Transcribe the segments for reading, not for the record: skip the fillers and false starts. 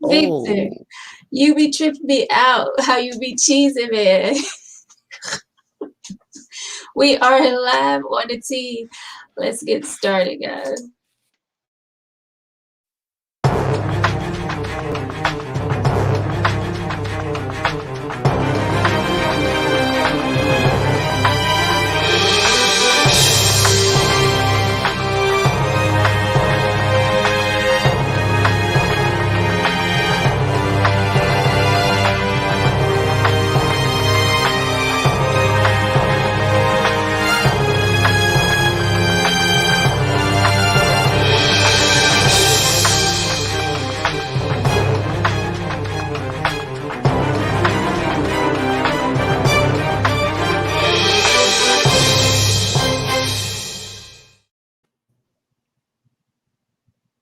Victor, Oh, you be tripping me out. How you be cheesing, man? We are live on the team. Let's get started, guys.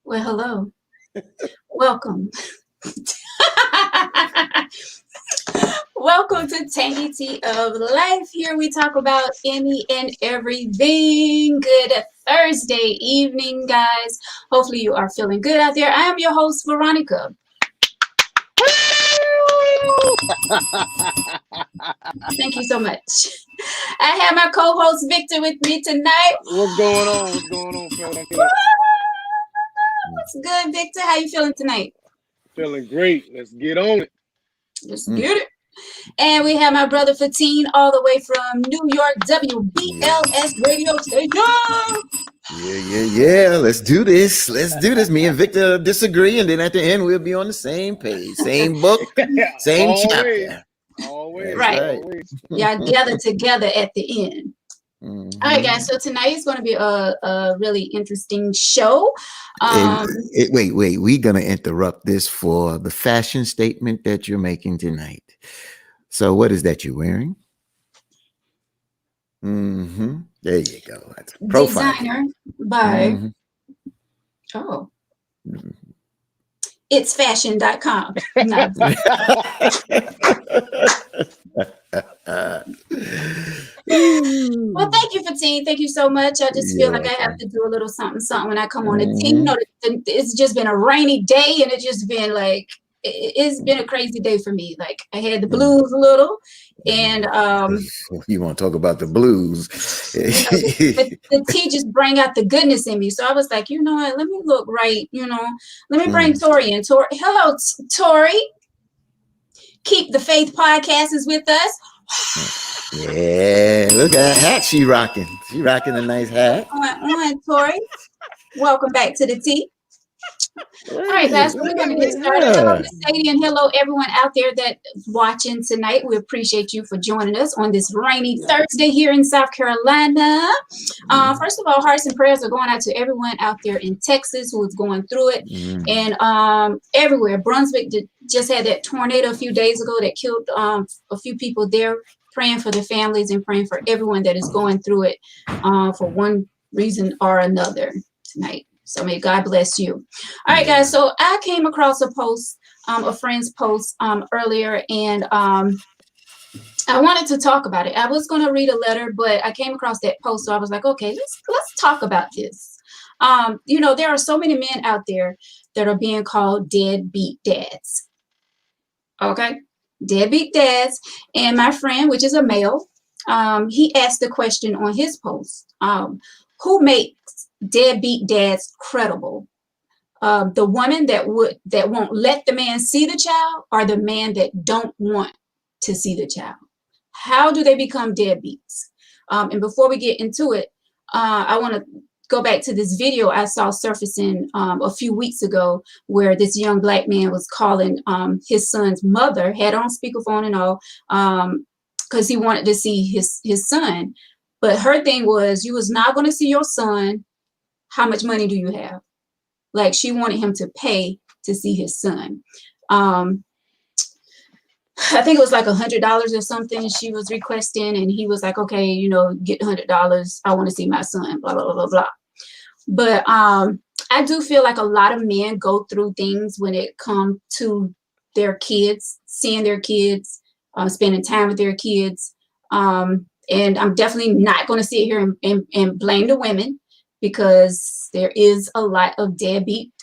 Well, hello. Welcome. Welcome to Tangy Tea of Life. Here we talk about any and everything. Good Thursday evening, guys. Hopefully you are feeling good out there. I am your host, Veronica. Thank you so much. I have my co-host Victor with me tonight. What's going on? What's going on, fella? What's good, Victor? How you feeling tonight? Feeling great. Let's get on it. Let's get it. And we have my brother Fatine all the way from New York, WBLS radio station. yeah. Let's do this. Me and Victor disagree, and then at the end we'll be on the same page, same book, same Always. chapter. Always. Right. Always. Y'all gather together at the end. All right, guys. So tonight is going to be a really interesting show. Wait. We're going to interrupt this for the fashion statement that you're making tonight. So what is that you're wearing? There you go. That's profile. Designer by it's fashion.com. No. Well, thank you, Fatine. Thank you so much. I just feel like I have to do a little something when I come on the team. You know, it's just been a rainy day, and it's just been like it's been a crazy day for me. Like I had the blues a little, and you want to talk about the blues? the tea just bring out the goodness in me. So I was like, you know what? Let me look right. You know, let me bring Tori in. Hello, Tori. Keep the Faith podcast is with us. Yeah, look at that hat she rocking. She rocking a nice hat. On, Tori. Welcome back to the tea. All right, guys, so we're going to get started. Hello, Miss Sadie, and hello, everyone out there that's watching tonight. We appreciate you for joining us on this rainy Thursday here in South Carolina. First of all, hearts and prayers are going out to everyone out there in Texas who is going through it, and everywhere. Brunswick just had that tornado a few days ago that killed a few people there. Praying for the families and praying for everyone that is going through it for one reason or another tonight. So may God bless you. All right, guys. So I came across a post, a friend's post earlier, and I wanted to talk about it. I was going to read a letter, but I came across that post, so I was like, okay, let's talk about this. You know, there are so many men out there that are being called deadbeat dads. Okay, deadbeat dads. And my friend, which is a male, he asked the question on his post: who makes deadbeat dads credible? The woman that won't let the man see the child, or the man that don't want to see the child? How do they become deadbeats? And before we get into it, I want to go back to this video I saw surfacing a few weeks ago, where this young black man was calling his son's mother, had on speakerphone and all, because he wanted to see his son. But her thing was, you was not going to see your son. How much money do you have? Like, she wanted him to pay to see his son. I think it was like $100 or something she was requesting, and he was like, okay, you know, get $100. I want to see my son, blah, blah, blah, blah, blah. But I do feel like a lot of men go through things when it comes to their kids, seeing their kids, spending time with their kids. And I'm definitely not going to sit here and blame the women, because there is a lot of deadbeat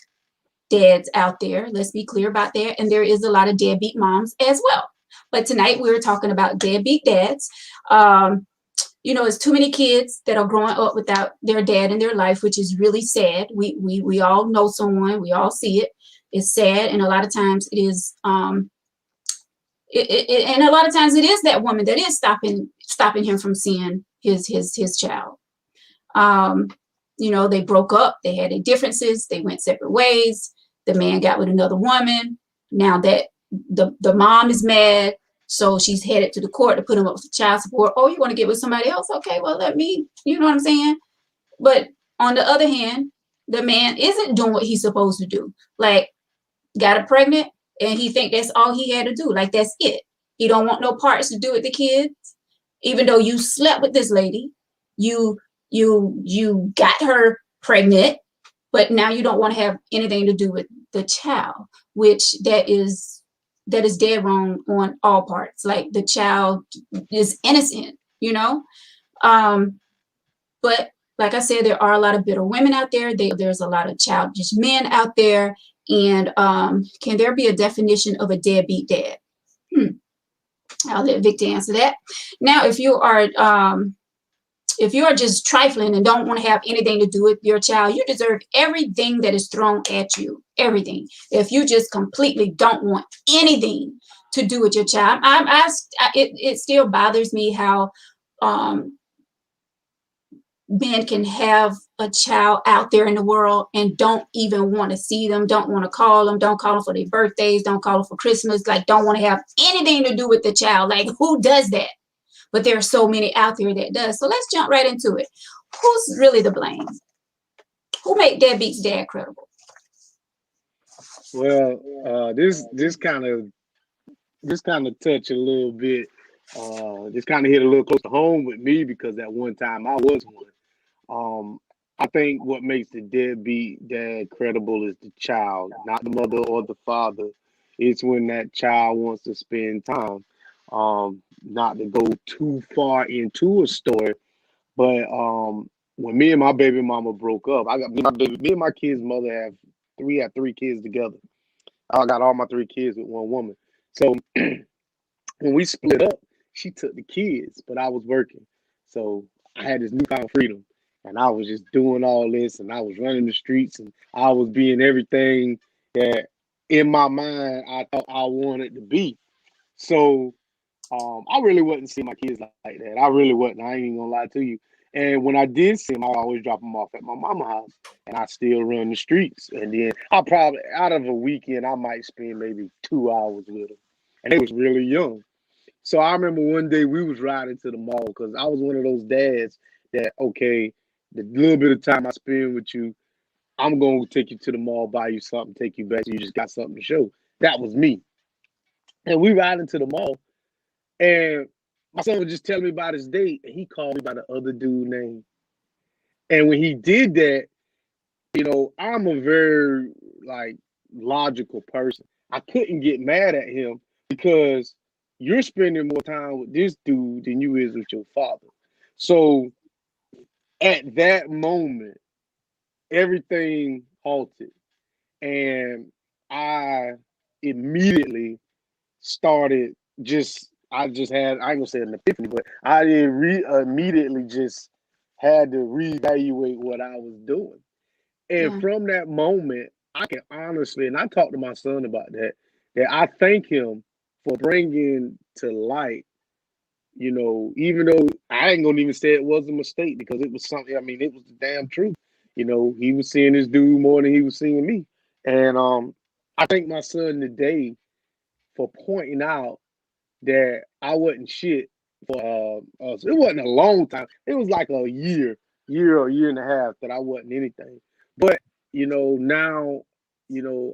dads out there. Let's be clear about that. And there is a lot of deadbeat moms as well. But tonight we're talking about deadbeat dads. It's too many kids that are growing up without their dad in their life, which is really sad. We all know someone, we all see it. It's sad, and a lot of times it is. And a lot of times it is that woman that is stopping him from seeing his child. They broke up, they had their differences, they went separate ways. The man got with another woman. Now that the mom is mad, so she's headed to the court to put him up for child support. Oh, you want to get with somebody else? Okay, well, let me, you know what I'm saying? But on the other hand, the man isn't doing what he's supposed to do. Like, got her pregnant, and he think that's all he had to do. Like, that's it. He don't want no parts to do with the kids. Even though you slept with this lady, you got her pregnant, but now you don't want to have anything to do with the child, which that is dead wrong on all parts. Like, the child is innocent, but like I said, there are a lot of bitter women out there. There's a lot of childish men out there. And can there be a definition of a deadbeat dad? I'll let Victor answer that. Now, if you are just trifling and don't want to have anything to do with your child, you deserve everything that is thrown at you. Everything. If you just completely don't want anything to do with your child, it still bothers me how men can have a child out there in the world and don't even want to see them, don't want to call them, don't call them for their birthdays, don't call them for Christmas, like don't want to have anything to do with the child. Like, who does that? But there are so many out there that does. So let's jump right into it. Who's really to blame? Who made Deadbeat's dad credible? Well, this kind of touch a little bit. This kind of hit a little close to home with me because at one time I was one. I think what makes the deadbeat dad credible is the child, not the mother or the father. It's when that child wants to spend time. Not to go too far into a story, but when me and my baby mama broke up, me and my kid's mother have three kids together. I got all my 3 kids with one woman. So when we split up, she took the kids, but I was working. So I had this newfound freedom, and I was just doing all this, and I was running the streets, and I was being everything that in my mind I thought I wanted to be. So I really wasn't seeing my kids like that. I really wasn't. I ain't even gonna lie to you. And when I did see them, I always drop them off at my mama's house, and I still run the streets. And then I probably, out of a weekend, I might spend maybe 2 hours with them. And they was really young. So I remember one day we was riding to the mall because I was one of those dads that, okay, the little bit of time I spend with you, I'm going to take you to the mall, buy you something, take you back so you just got something to show. That was me. And we riding to the mall, and my son was just telling me about his date, and he called me by the other dude's name. And when he did that, I'm a very, logical person. I couldn't get mad at him because you're spending more time with this dude than you is with your father. So at that moment, everything halted. And I immediately started I ain't gonna say an epiphany, but I immediately just had to reevaluate what I was doing. And from that moment, I can honestly, and I talked to my son about that I thank him for bringing to light, even though I ain't gonna even say it was a mistake because it was something, it was the damn truth. He was seeing this dude more than he was seeing me. And I thank my son today for pointing out that I wasn't shit for us. It wasn't a long time. It was like a year or year and a half that I wasn't anything. But now,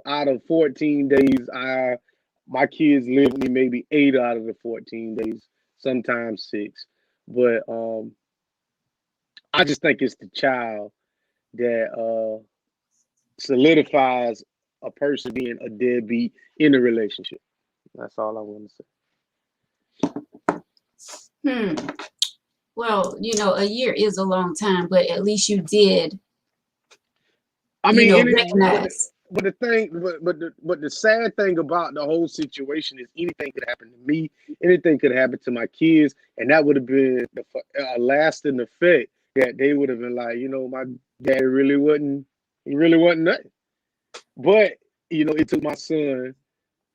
out of 14 days, my kids live with me maybe 8 out of the 14 days, sometimes 6. But I just think it's the child that solidifies a person being a deadbeat in a relationship. That's all I want to say. Well, a year is a long time, but at least you did. I mean, Recognize. But the thing, but the sad thing about the whole situation is anything could happen to me, anything could happen to my kids, and that would have been a lasting effect that they would have been like, my dad really wasn't, he really wasn't nothing. But it took my son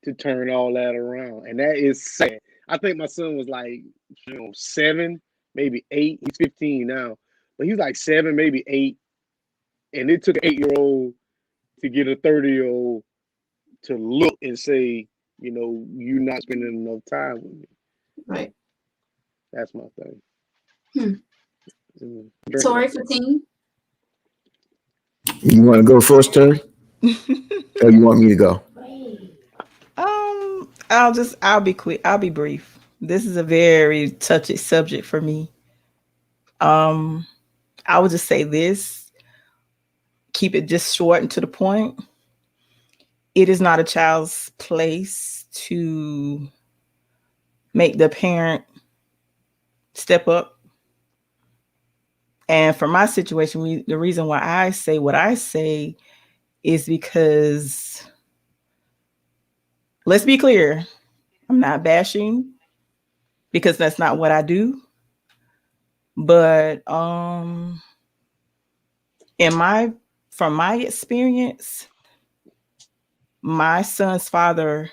to turn all that around, and that is sad. I think my son was like, 7, maybe 8. He's 15 now, but he was like 7, maybe 8, and it took an 8-year-old to get a 30-year-old to look and say, you're not spending enough time with me. Right. That's my thing. Tori, 15. You want to go first, Terry? Or you want me to go? I'll be quick. I'll be brief. This is a very touchy subject for me. I would just say this, keep it just short and to the point. It is not a child's place to make the parent step up. And for my situation, the reason why I say what I say is because, let's be clear, I'm not bashing because that's not what I do. But from my experience, my son's father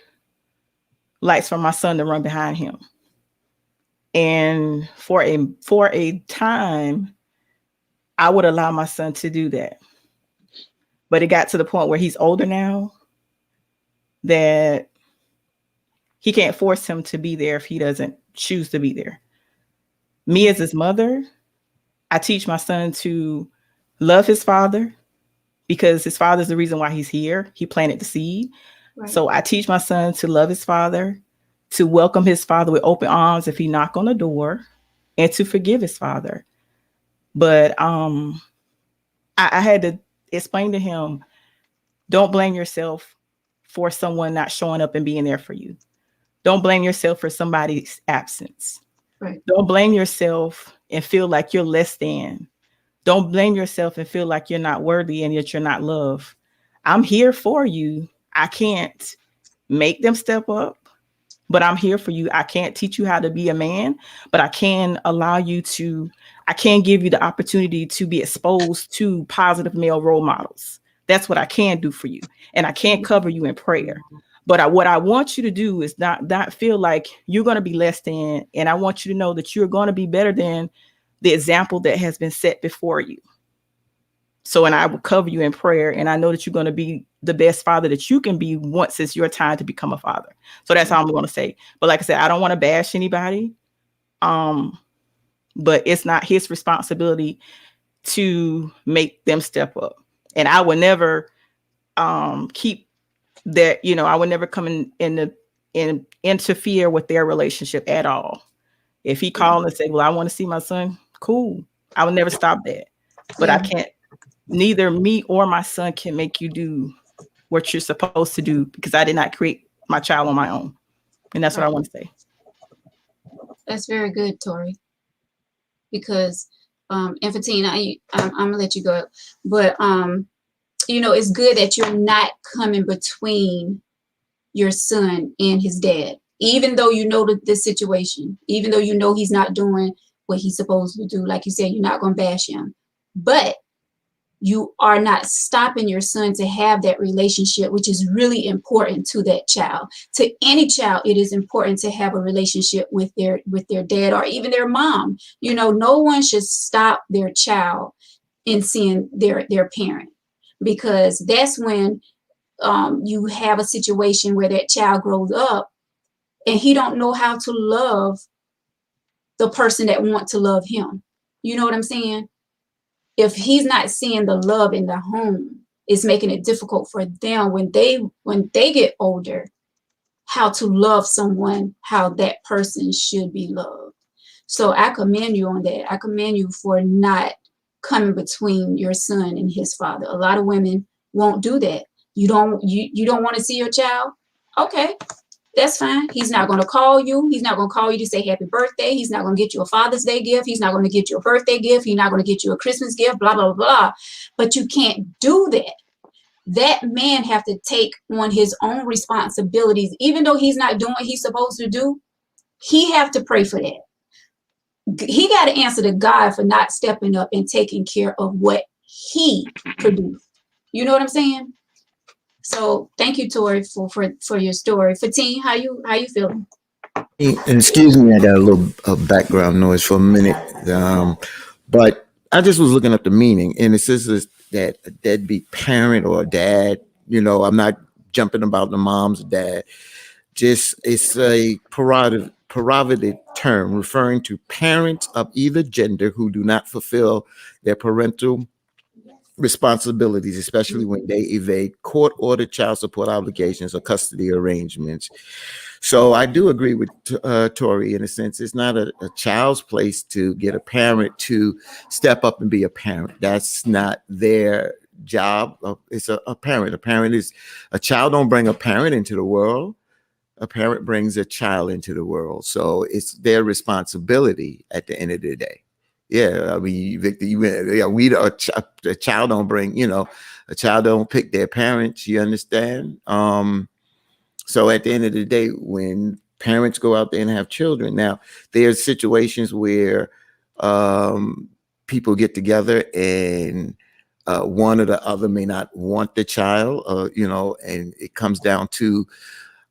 likes for my son to run behind him. And for a time, I would allow my son to do that. But it got to the point where he's older now that he can't force him to be there if he doesn't choose to be there. Me as his mother, I teach my son to love his father because his father is the reason why he's here. He planted the seed. Right. So I teach my son to love his father, to welcome his father with open arms if he knock on the door, and to forgive his father. But I had to explain to him, don't blame yourself for someone not showing up and being there for you. Don't blame yourself for somebody's absence. Right. Don't blame yourself and feel like you're less than. Don't blame yourself and feel like you're not worthy and that you're not loved. I'm here for you. I can't make them step up, but I'm here for you. I can't teach you how to be a man, but I can I can give you the opportunity to be exposed to positive male role models. That's what I can do for you. And I can't cover you in prayer. But what I want you to do is not feel like you're going to be less than. And I want you to know that you're going to be better than the example that has been set before you. So, and I will cover you in prayer. And I know that you're going to be the best father that you can be once it's your time to become a father. So that's all I'm going to say. But like I said, I don't want to bash anybody. But it's not his responsibility to make them step up. And I would never keep that, I would never come in interfere with their relationship at all. If he called and said, well, I want to see my son, cool. I would never stop that. But I can't, neither me or my son can make you do what you're supposed to do because I did not create my child on my own. And that's what I want to say. That's very good, Tori. Because Infantina, I'm gonna let you go. But it's good that you're not coming between your son and his dad, even though you know the situation, even though you know he's not doing what he's supposed to do. Like you said, you're not gonna bash him, but you are not stopping your son to have that relationship, which is really important to that child. To any child, it is important to have a relationship with their dad or even their mom. No one should stop their child in seeing their parent, because that's when you have a situation where that child grows up and he don't know how to love the person that wants to love him. You know what I'm saying? If he's not seeing the love in the home, it's making it difficult for them when they get older, how to love someone, how that person should be loved. So I commend you on that. I commend you for not coming between your son and his father. A lot of women won't do that. You don't want to see your child? Okay. That's fine. He's not going to call you. He's not going to call you to say happy birthday. He's not going to get you a Father's Day gift. He's not going to get you a birthday gift. He's not going to get you a Christmas gift, blah, blah, blah. But you can't do that that man have to take on his own responsibilities, even though he's not doing what he's supposed to do. He have to pray for that. He got to answer to God for not stepping up and taking care of what he produced. You know what I'm saying? So thank you, Tori, for your story. Fatine, how you feeling? And excuse me, I got a little background noise for a minute. But I just was looking up the meaning, and it says that a deadbeat parent or a dad, I'm not jumping about the mom's dad. Just it's a pejorative term referring to parents of either gender who do not fulfill their parental responsibilities, especially when they evade court-ordered child support obligations or custody arrangements. So I do agree with Tori in a sense. It's not a child's place to get a parent to step up and be a parent. That's not their job. It's a parent. A parent is a child. Don't bring a parent into the world. A parent brings a child into the world. So it's their responsibility at the end of the day. Yeah, I mean, Victor, a child don't bring, a child don't pick their parents. You understand? So at the end of the day, when parents go out there and have children, now there's situations where people get together and one or the other may not want the child, and it comes down to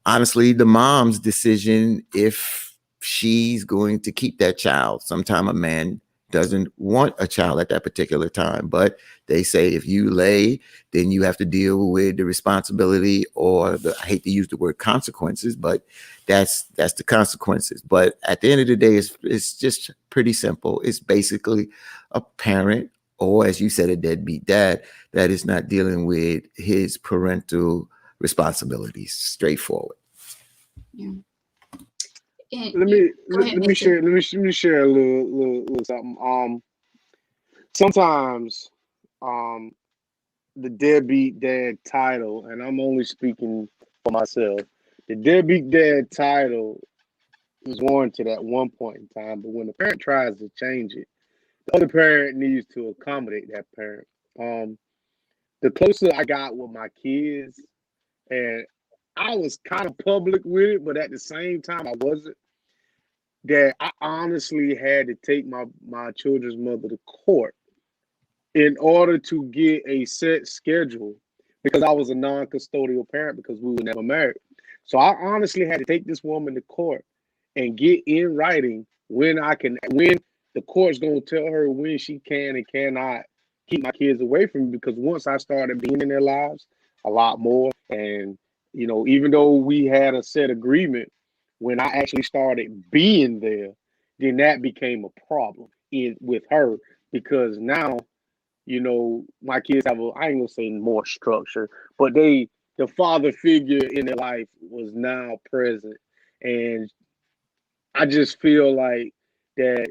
honestly the mom's decision if she's going to keep that child. Sometimes a man doesn't want a child at that particular time, but they say if you lay, then you have to deal with the responsibility or I hate to use the word consequences, but that's the consequences. But at the end of the day, it's just pretty simple. It's basically a parent, or as you said, a deadbeat dad that is not dealing with his parental responsibilities. Straightforward. Yeah. Let me share a little something. Sometimes the deadbeat dad title, and I'm only speaking for myself, the deadbeat dad title is warranted at one point in time, but when the parent tries to change it, the other parent needs to accommodate that parent. The closer I got with my kids, and I was kind of public with it, but at the same time I wasn't, that I honestly had to take my children's mother to court in order to get a set schedule because I was a non-custodial parent because we were never married. So I honestly had to take this woman to court and get in writing when the court's gonna tell her when she can and cannot keep my kids away from me, because once I started being in their lives a lot more, and even though we had a set agreement, when I actually started being there, then that became a problem with her, because now my kids have I ain't gonna say more structure, but the father figure in their life was now present. And I just feel like that,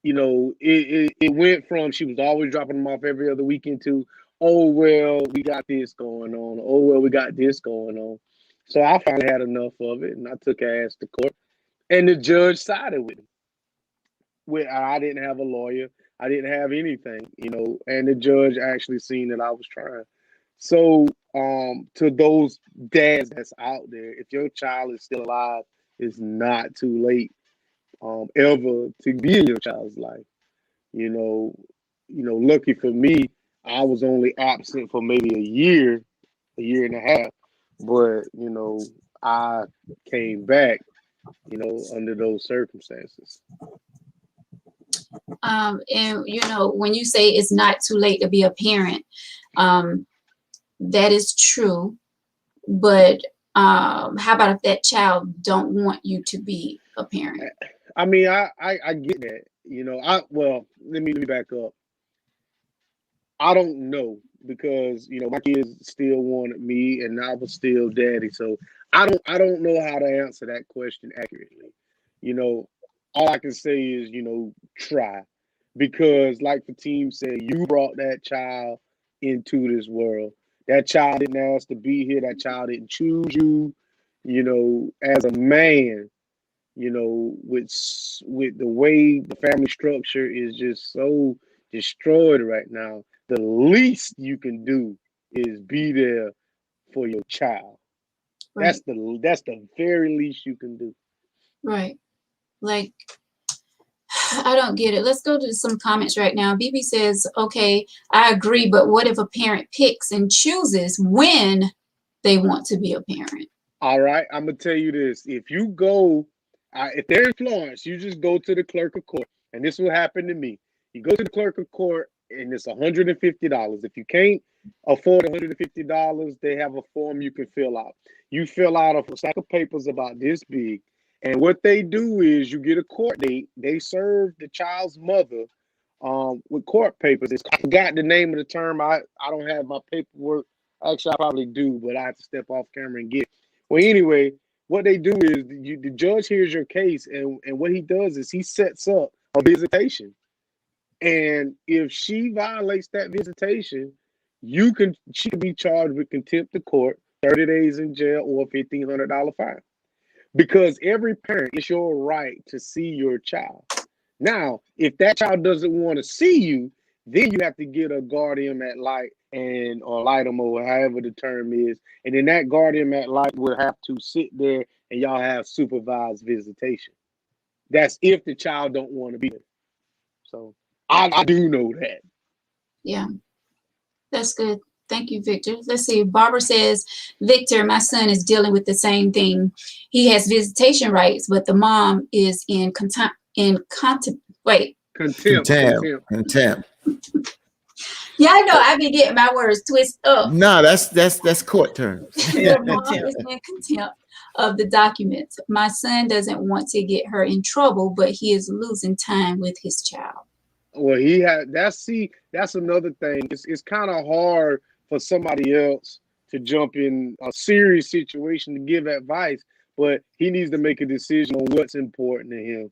it went from she was always dropping them off every other weekend to, oh, well, we got this going on. Oh, well, we got this going on. So I finally had enough of it, and I took her ass to court. And the judge sided with me. I didn't have a lawyer. I didn't have anything, and the judge actually seen that I was trying. So, to those dads that's out there, if your child is still alive, it's not too late, ever to be in your child's life. Lucky for me, I was only absent for maybe a year and a half, but I came back, under those circumstances. And when you say it's not too late to be a parent, that is true. But how about if that child don't want you to be a parent? I mean, I get that. Let me back up. I don't know, because my kids still wanted me and I was still daddy. So I don't know how to answer that question accurately. All I can say is, try. Because like the team said, you brought that child into this world. That child didn't ask to be here. That child didn't choose you. As a man, with the way the family structure is just so destroyed right now, the least you can do is be there for your child. Right. That's the very least you can do. Right. Like, I don't get it. Let's go to some comments right now. BB says, okay, I agree, but what if a parent picks and chooses when they want to be a parent? All right, I'm gonna tell you this: if you go, if they're in Florence, you just go to the clerk of court, and this will happen to me. You go to the clerk of court, and it's $150. If you can't afford $150, they have a form you can fill out. You fill out a stack of papers about this big, and what they do is you get a court date. They serve the child's mother with court papers. I forgot the name of the term. I don't have my paperwork. Actually, I probably do, but I have to step off camera and get it. Well, anyway, what they do is the judge hears your case, and what he does is he sets up a visitation. And if she violates that visitation, she can be charged with contempt of court, 30 days in jail, or a $1,500 fine. Because every parent, it's your right to see your child. Now, if that child doesn't want to see you, then you have to get a guardian ad litem or litem or however the term is, and then that guardian ad litem will have to sit there and y'all have supervised visitation. That's if the child don't want to be there. So I do know that. Yeah, that's good. Thank you, Victor. Let's see. Barbara says, Victor, my son is dealing with the same thing. He has visitation rights, but the mom is in contempt. Contempt. Yeah, I know. I be getting my words twisted up. No, that's court terms. The mom is in contempt of the documents. My son doesn't want to get her in trouble, but he is losing time with his child. Well, that's another thing. It's kind of hard for somebody else to jump in a serious situation to give advice, but he needs to make a decision on what's important to him.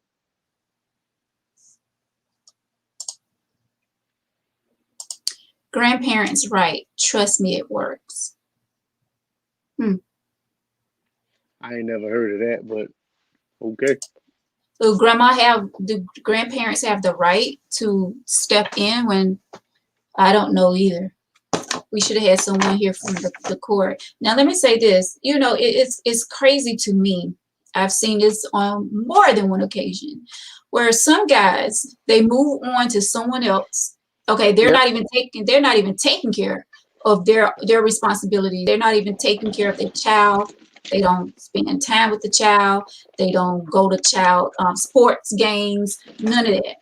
Grandparents' right. Trust me, it works. I ain't never heard of that, but okay. So do grandparents have the right to step in when, I don't know either. We should have had someone here from the court. Now, let me say this. You know, it's crazy to me. I've seen this on more than one occasion where some guys, they move on to someone else. Okay, they're not even taking care of their responsibility. They're not even taking care of their child. They don't spend time with the child. They don't go to child sports games, none of that.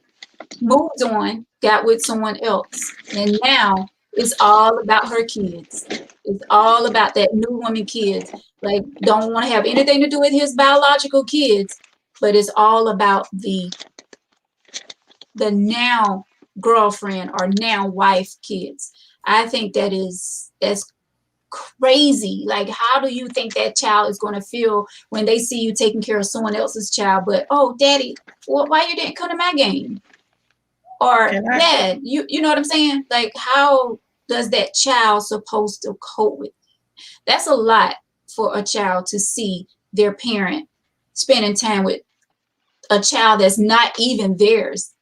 Moved on, got with someone else. And now it's all about her kids. It's all about that new woman kids. Like, don't want to have anything to do with his biological kids, but it's all about the now girlfriend or now wife kids. I think that's crazy. Like, how do you think that child is going to feel when they see you taking care of someone else's child, but, oh, daddy, why you didn't come to my game? Or dad, you know what I'm saying? Like, how does that child supposed to cope with it? That's a lot for a child to see their parent spending time with a child that's not even theirs,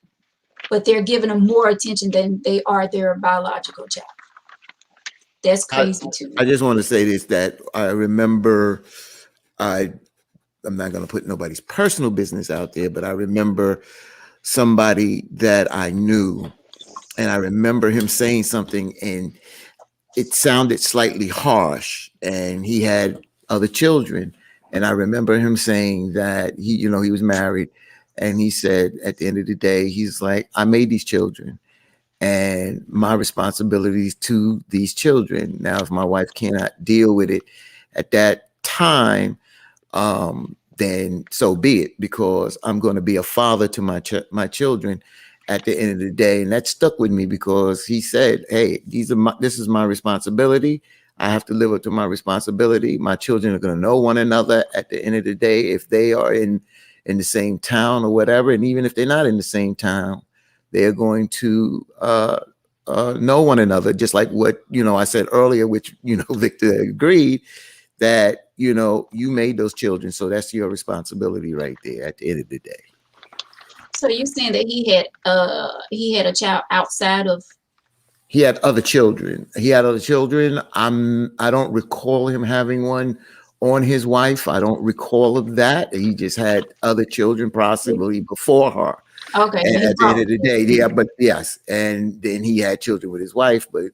but they're giving them more attention than they are their biological child. That's crazy too. I just want to say this, that I remember, I'm not going to put nobody's personal business out there, but I remember somebody that I knew, and I remember him saying something, and it sounded slightly harsh, and he had other children. And I remember him saying that he was married, and he said at the end of the day, he's like, I made these children, and my responsibilities to these children. Now, if my wife cannot deal with it at that time, then so be it, because I'm going to be a father to my children at the end of the day. And that stuck with me, because he said, hey, this is my responsibility. I have to live up to my responsibility. My children are going to know one another at the end of the day, if they are in the same town or whatever. And even if they're not in the same town, they're going to know one another, just like what, I said earlier, which, Victor agreed, that, you made those children. So that's your responsibility right there at the end of the day. So you're saying that he had a child outside of He had other children. I don't recall him having one on his wife. I don't recall of that. He just had other children possibly before her. Okay. And at the end of the day, yeah, but yes. And then he had children with his wife, but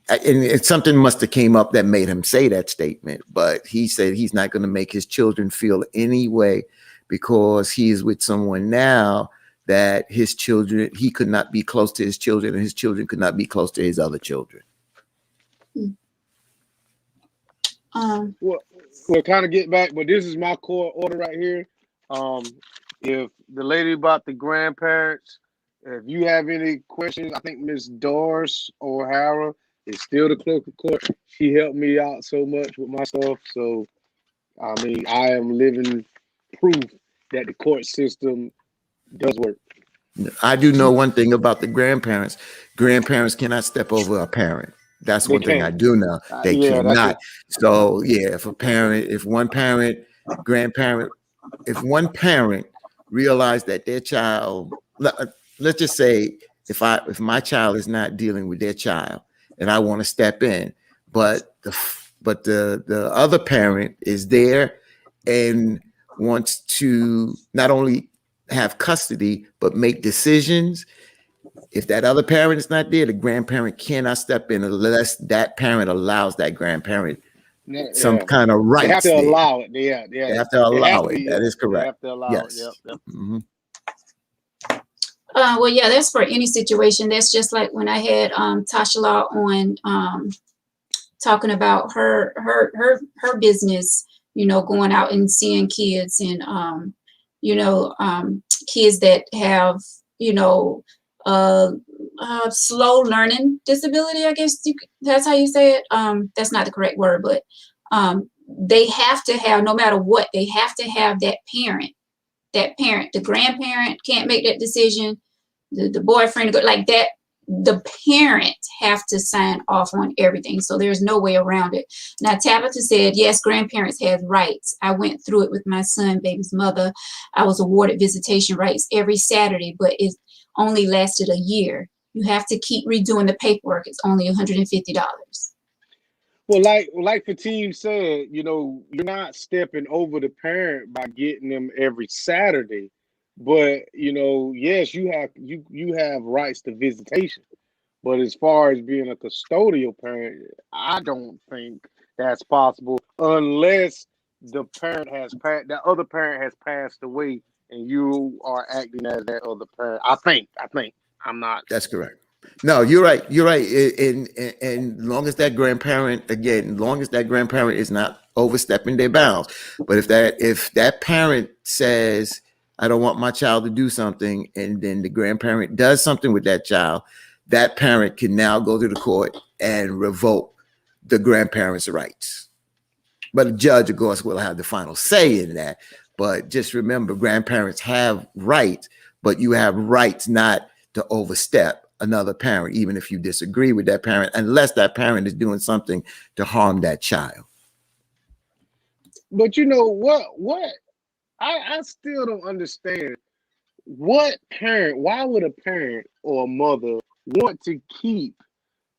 and something must have came up that made him say that statement. But he said he's not going to make his children feel any way because he is with someone now that his children, he could not be close to his children, and his children could not be close to his other children. Well, kind of get back, but this is my core order right here. If the lady about the grandparents, if you have any questions, I think Miss Doris O'Hara is still the clerk of court. She helped me out so much with my stuff. So, I mean, I am living proof that the court system does work. I do know one thing about the grandparents. Grandparents cannot step over a parent. That's one thing I do know. They cannot. So yeah, if one parent realize that their child, let's just say if my child is not dealing with their child and I want to step in, but the other parent is there and wants to not only have custody but make decisions. If that other parent is not there, the grandparent cannot step in unless that parent allows that grandparent some kind of rights. They have to allow it. Yeah. They have to allow it. That is correct. They have to allow it. Yep. Mm-hmm. Well, yeah, that's for any situation. That's just like when I had Tasha Law on talking about her business, going out and seeing kids and kids that have slow learning disability, I guess that's how you say it. That's not the correct word, but they have to have, no matter what, they have to have that parent. The grandparent can't make that decision. The boyfriend, like that, the parent have to sign off on everything. So there's no way around it. Now, Tabitha said, yes, grandparents have rights. I went through it with my son, baby's mother. I was awarded visitation rights every Saturday, but it only lasted a year. You have to keep redoing the paperwork. It's only $150. Well, like Fatim said, you're not stepping over the parent by getting them every Saturday. But yes, you have rights to visitation. But as far as being a custodial parent, I don't think that's possible unless the other parent has passed away and you are acting as that other parent. I think I'm not. That's correct. No, you're right. And long as that grandparent is not overstepping their bounds. But if that parent says, I don't want my child to do something, and then the grandparent does something with that child, that parent can now go to the court and revoke the grandparent's rights. But a judge, of course, will have the final say in that. But just remember, grandparents have rights, but you have rights not to overstep another parent, even if you disagree with that parent, unless that parent is doing something to harm that child. But you know what? I still don't understand why would a parent or a mother want to keep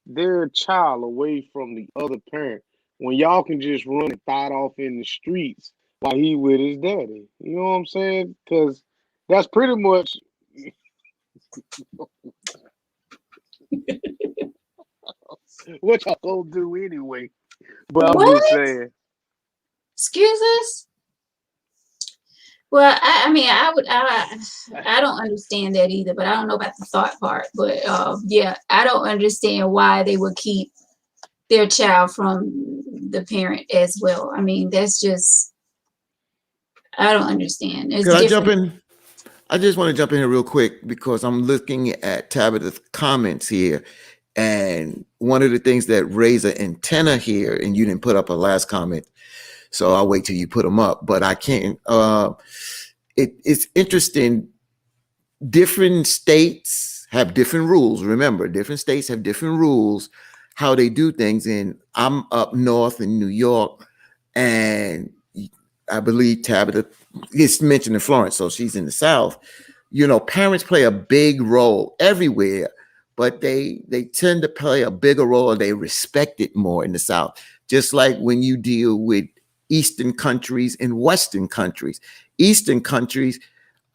their child away from the other parent when y'all can just run and fight off in the streets while he with his daddy? You know what I'm saying? Because that's pretty much what y'all gonna do anyway. But I'm just saying. Excuse us? Well, I don't understand that either, but I don't know about the thought part. But yeah, I don't understand why they would keep their child from the parent as well. I mean, that's just, I don't understand. Could I jump in? I just want to jump in here real quick because I'm looking at Tabitha's comments here. And one of the things that raised an antenna here, and you didn't put up a last comment, so I'll wait till you put them up, but I can't. It's interesting. Different states have different rules. Remember, different states have different rules, how they do things. And I'm up north in New York, and I believe Tabitha is mentioned in Florence, so she's in the South. Parents play a big role everywhere, but they tend to play a bigger role, and they respect it more in the South. Just like when you deal with Eastern countries and Western countries. Eastern countries,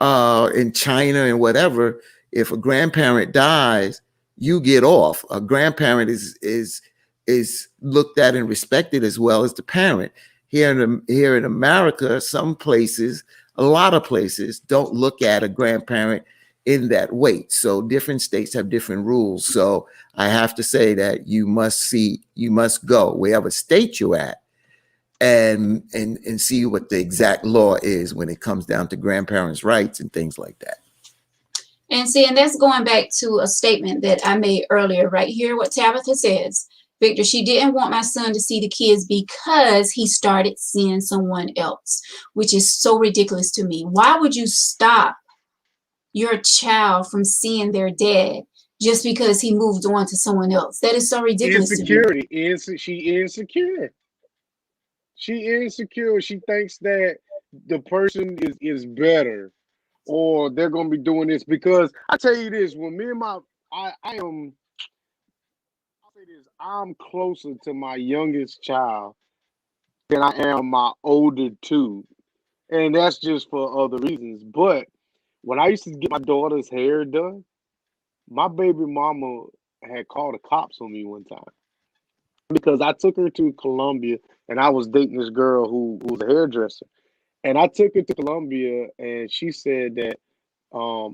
in China and whatever, if a grandparent dies, you get off. A grandparent is looked at and respected as well as the parent. Here in America, some places, a lot of places, don't look at a grandparent in that way. So different states have different rules. So I have to say that you must go wherever state you're at and see what the exact law is when it comes down to grandparents' rights and things like that. And see, and that's going back to a statement that I made earlier, right here, what Tabitha says. Victor, she didn't want my son to see the kids because he started seeing someone else, which is so ridiculous to me. Why would you stop your child from seeing their dad just because he moved on to someone else? That is so ridiculous. Insecurity. She insecure. She insecure. She thinks that the person is better, or they're gonna be doing this. Because I tell you this, when me and I'm closer to my youngest child than I am my older two. And that's just for other reasons. But when I used to get my daughter's hair done, my baby mama had called the cops on me one time because I took her to Columbia, and I was dating this girl who was a hairdresser. And I took her to Columbia, and she said that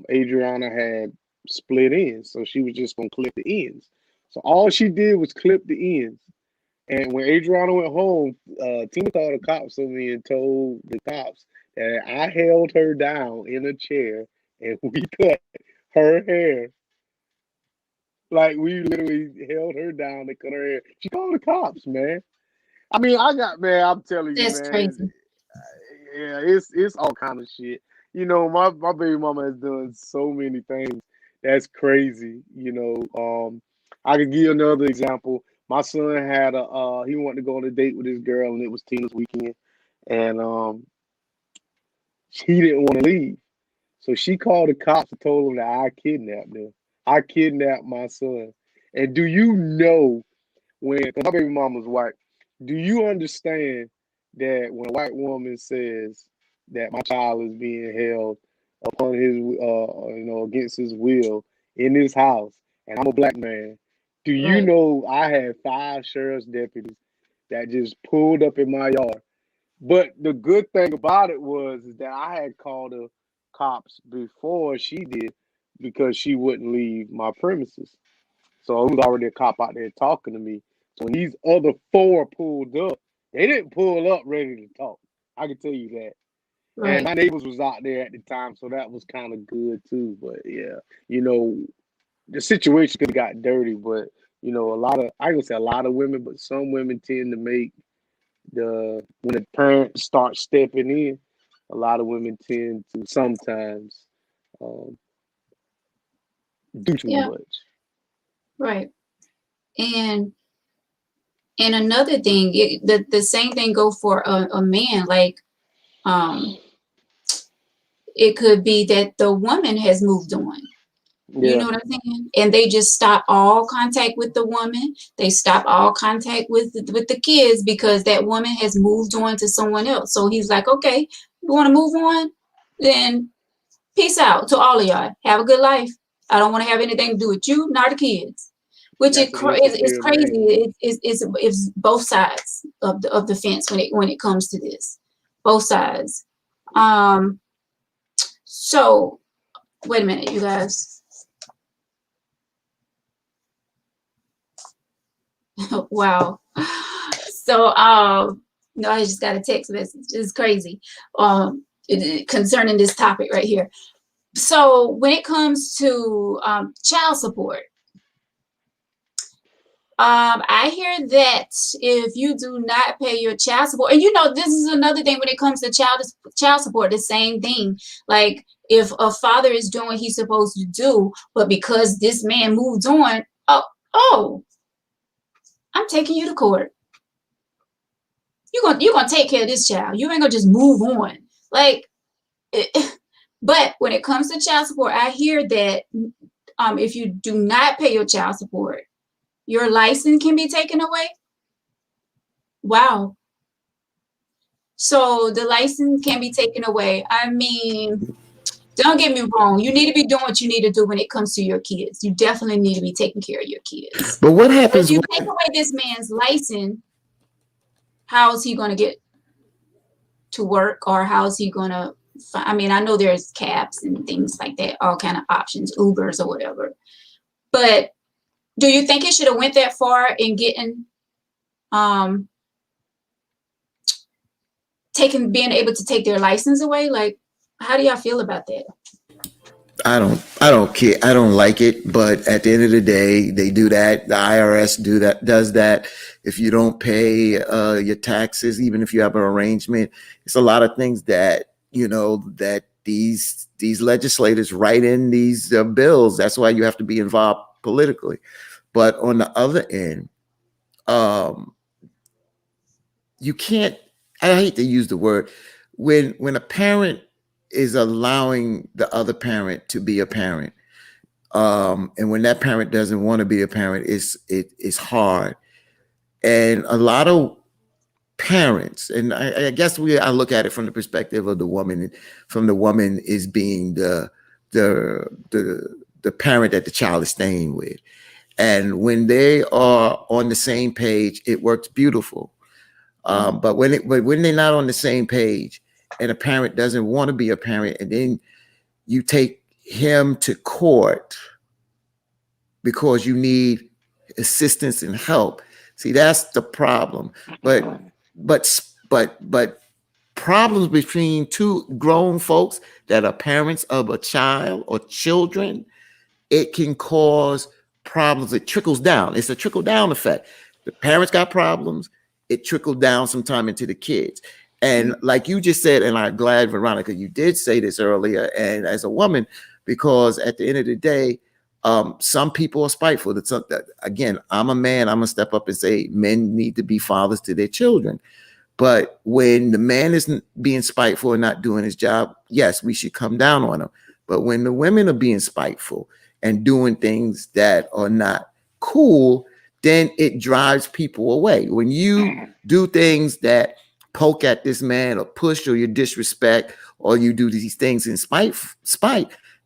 Adriana had split ends, so she was just gonna clip the ends. So all she did was clip the ends. And when Adriana went home, Tina called the cops on me and told the cops that I held her down in a chair and we cut her hair. Like, we literally held her down and cut her hair. She called the cops, man. I mean, I'm telling you, That's man. crazy. Yeah, it's all kind of shit. You know, my baby mama has done so many things. That's crazy. You know, I could give you another example. My son had he wanted to go on a date with this girl, and it was Tina's weekend, and he didn't want to leave. So she called the cops and told them that I kidnapped them. I kidnapped my son. And do you know, when, because my baby mama's white, do you understand that when a white woman says that my child is being held upon his, against his will in this house, and I'm a black man, do you Right. know I had 5 sheriff's deputies that just pulled up in my yard? But the good thing about it was is that I had called the cops before she did because she wouldn't leave my premises. So it was already a cop out there talking to me. So when these other 4 pulled up, they didn't pull up ready to talk. I can tell you that. And Right. my neighbors was out there at the time, so that was kind of good too. But yeah, you know, the situation could have got dirty, but you know, I ain't gonna say a lot of women, but some women tend to make when the parents start stepping in, a lot of women tend to sometimes um, do too Yeah. much. Right. And another thing, the same thing go for a man. Like, it could be that the woman has moved on. You Yeah, know what I'm saying? And they just stop all contact with the woman. They stop all contact with the kids because that woman has moved on to someone else. So he's like, okay, you want to move on? Then peace out to all of y'all. Have a good life. I don't want to have anything to do with you, nor the kids. Which that's an is insecure crazy. man. It's both sides of the fence when it comes to this. Both sides. So wait a minute, you guys. Wow. So no, I just got a text message. It's crazy. Concerning this topic right here. So when it comes to child support, I hear that if you do not pay your child support, and you know, this is another thing when it comes to child support, the same thing. Like, if a father is doing what he's supposed to do, but because this man moved on, oh, I'm taking you to court. You're gonna take care of this child. You ain't gonna just move on. Like, but when it comes to child support, I hear that if you do not pay your child support, your license can be taken away. Wow. So the license can be taken away. I mean, don't get me wrong. You need to be doing what you need to do when it comes to your kids. You definitely need to be taking care of your kids. But what But if happens you when, take away this man's license, how is he going to get to work, or how is he going to? I mean, I know there's cabs and things like that, all kind of options, Ubers or whatever. But do you think it should have went that far in getting being able to take their license away? Like, how do y'all feel about that? I don't care. I don't like it, but at the end of the day, they do that. The IRS does that. If you don't pay your taxes, even if you have an arrangement, it's a lot of things that, that these legislators write in these bills. That's why you have to be involved politically. But on the other end, you can't, I hate to use the word, when a parent is allowing the other parent to be a parent, and when that parent doesn't want to be a parent, it's hard. And a lot of parents, and I guess I look at it from the perspective of the woman, from the woman is being the parent that the child is staying with. And when they are on the same page, it works beautiful. But when they're not on the same page, and a parent doesn't want to be a parent, and then you take him to court because you need assistance and help. See, that's the problem. But problems between two grown folks that are parents of a child or children, it can cause problems. It trickles down. It's a trickle down effect. The parents got problems. It trickled down sometime into the kids. And like you just said, and I'm glad, Veronica, you did say this earlier, and as a woman, because at the end of the day, some people are spiteful. Again, I'm a man. I'm going to step up and say men need to be fathers to their children. But when the man isn't being spiteful and not doing his job, yes, we should come down on him. But when the women are being spiteful and doing things that are not cool, then it drives people away. When you do things that poke at this man or push or you disrespect or you do these things in spite,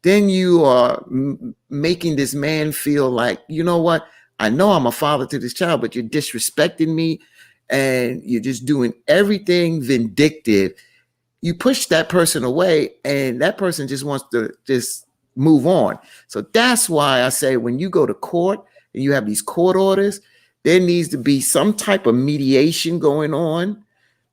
then you are making this man feel like, you know what? I know I'm a father to this child, but you're disrespecting me and you're just doing everything vindictive. You push that person away and that person just wants to just move on. So that's why I say when you go to court and you have these court orders, there needs to be some type of mediation going on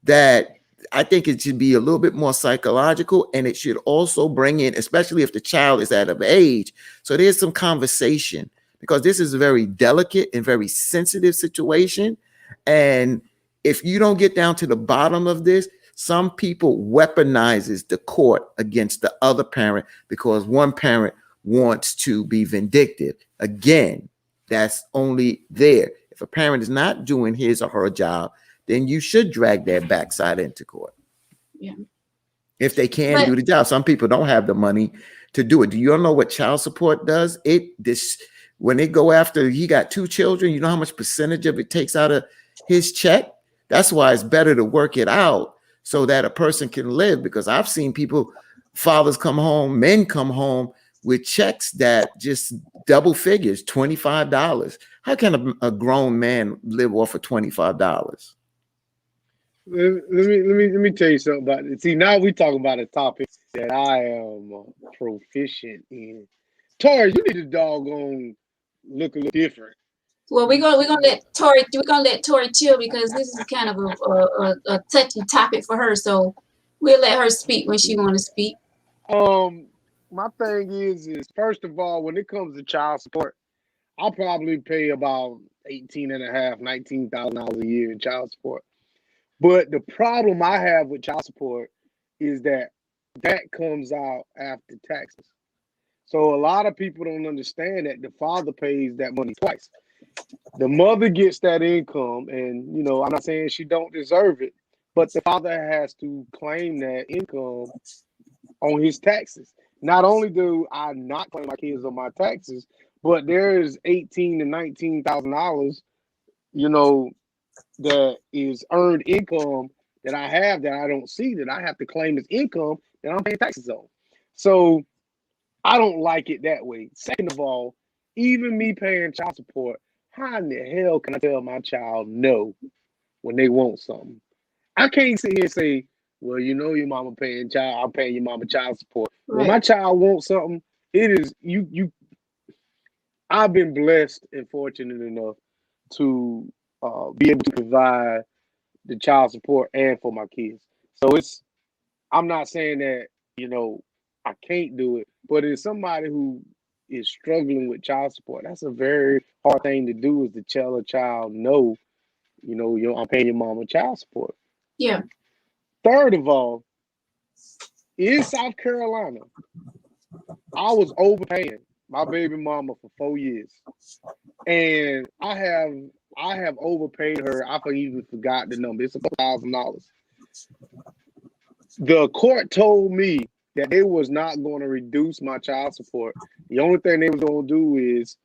that I think it should be a little bit more psychological, and it should also bring in, especially if the child is out of age. So there's some conversation because this is a very delicate and very sensitive situation. And if you don't get down to the bottom of this, some people weaponizes the court against the other parent because one parent wants to be vindictive. Again, that's only there. If a parent is not doing his or her job, then you should drag their backside into court. Yeah. If they can do the job. Some people don't have the money to do it. Do you know what child support does? When they go after, he got 2 children, you know how much percentage of it takes out of his check? That's why it's better to work it out so that a person can live, because I've seen people, fathers come home, men come home with checks that just double figures, $25. How can a grown man live off of $25? Let me tell you something about it. See, now we talking about a topic that I am proficient in. Tori, you need to doggone look a little different. Well, we're gonna let Tori chill because this is kind of a touchy topic for her. So we'll let her speak when she want to speak. My thing is first of all, when it comes to child support, I'll probably pay about $19,500 a year in child support. But the problem I have with child support is that comes out after taxes. So a lot of people don't understand that the father pays that money twice. The mother gets that income, and I'm not saying she don't deserve it, but the father has to claim that income on his taxes. Not only do I not claim my kids on my taxes, but there's $18,000 to $19,000, you know, that is earned income that I have that I don't see that I have to claim as income that I'm paying taxes on. So I don't like it that way. Second of all, even me paying child support, how in the hell can I tell my child no when they want something? I can't sit here and say, well, you know your mama paying child, I'm paying your mama child support. When my Right. child wants something, it is you I've been blessed and fortunate enough to be able to provide the child support and for my kids. So I'm not saying that, you know, I can't do it, but it's somebody who is struggling with child support. That's a very hard thing to do is to tell a child no, I'm paying your mama child support. Yeah. Third of all, in South Carolina, I was overpaying my baby mama for 4 years. And I have overpaid her. I even forgot the number. It's $1,000. The court told me that they was not going to reduce my child support. The only thing they was going to do is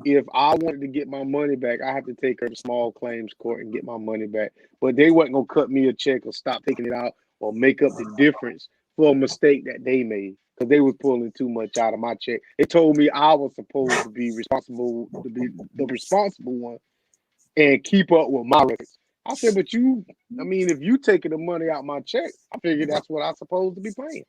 if I wanted to get my money back, I have to take her to small claims court and get my money back. But they wasn't going to cut me a check or stop taking it out or make up the difference for a mistake that they made because they was pulling too much out of my check. They told me I was supposed to be the responsible one and keep up with my records. I said, but if you taking the money out my check, I figured that's what I'm supposed to be paying.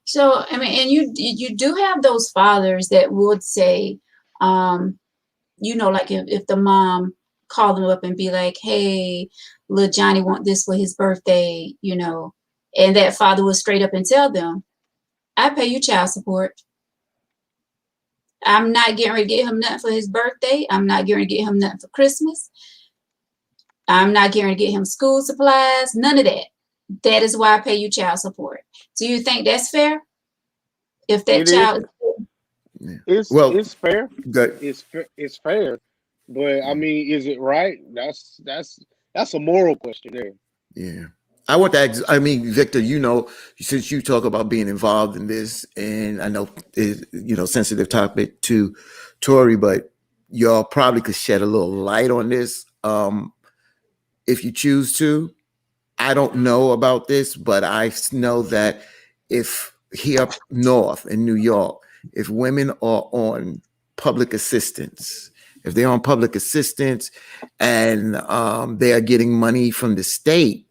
So, I mean, and you do have those fathers that would say, like if the mom called them up and be like, hey, little Johnny want this for his birthday, and that father would straight up and tell them, I pay you child support. I'm not getting ready to get him nothing for his birthday. I'm not getting ready to get him nothing for Christmas. I'm not getting ready to get him school supplies. None of that. That is why I pay you child support. Do you think that's fair? If that child is well, it's fair. good. It's fair. But I mean, is it right? That's a moral question there. Yeah. I want that. I mean, Victor, since you talk about being involved in this, and I know it's, sensitive topic to Tori, but y'all probably could shed a little light on this if you choose to. I don't know about this, but I know that if here up north in New York, if women are on public assistance, if they're on public assistance and they are getting money from the state,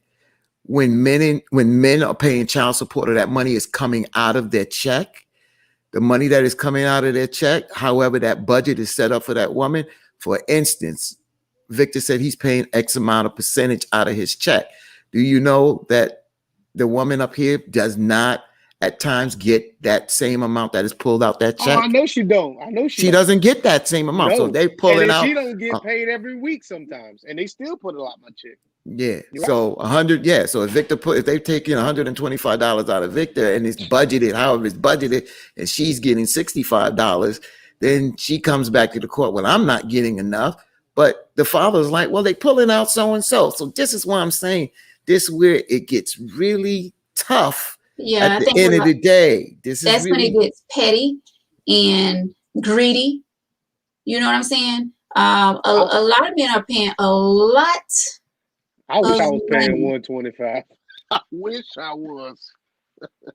when men are paying child support or that money is coming out of their check, the money that is coming out of their check, however that budget is set up for that woman, for instance, Victor said he's paying X amount of percentage out of his check. Do you know that the woman up here does not at times get that same amount that is pulled out that check? Oh, I know she don't. She doesn't get that same amount. So No. they pull it out. She don't get paid every week sometimes, and they still put it out my check. Yeah. You're So 100. Yeah. So if they've taken $125 out of Victor and it's budgeted, however it's budgeted, and she's getting $65, then she comes back to the court. Well, I'm not getting enough. But the father's like, well, they pulling out so and so. So this is why I'm saying this is where it gets really tough. Yeah, at the end of the day, that's when it gets petty and greedy. You know what I'm saying? A lot of men are paying a lot. I wish I was paying $125. I wish I was.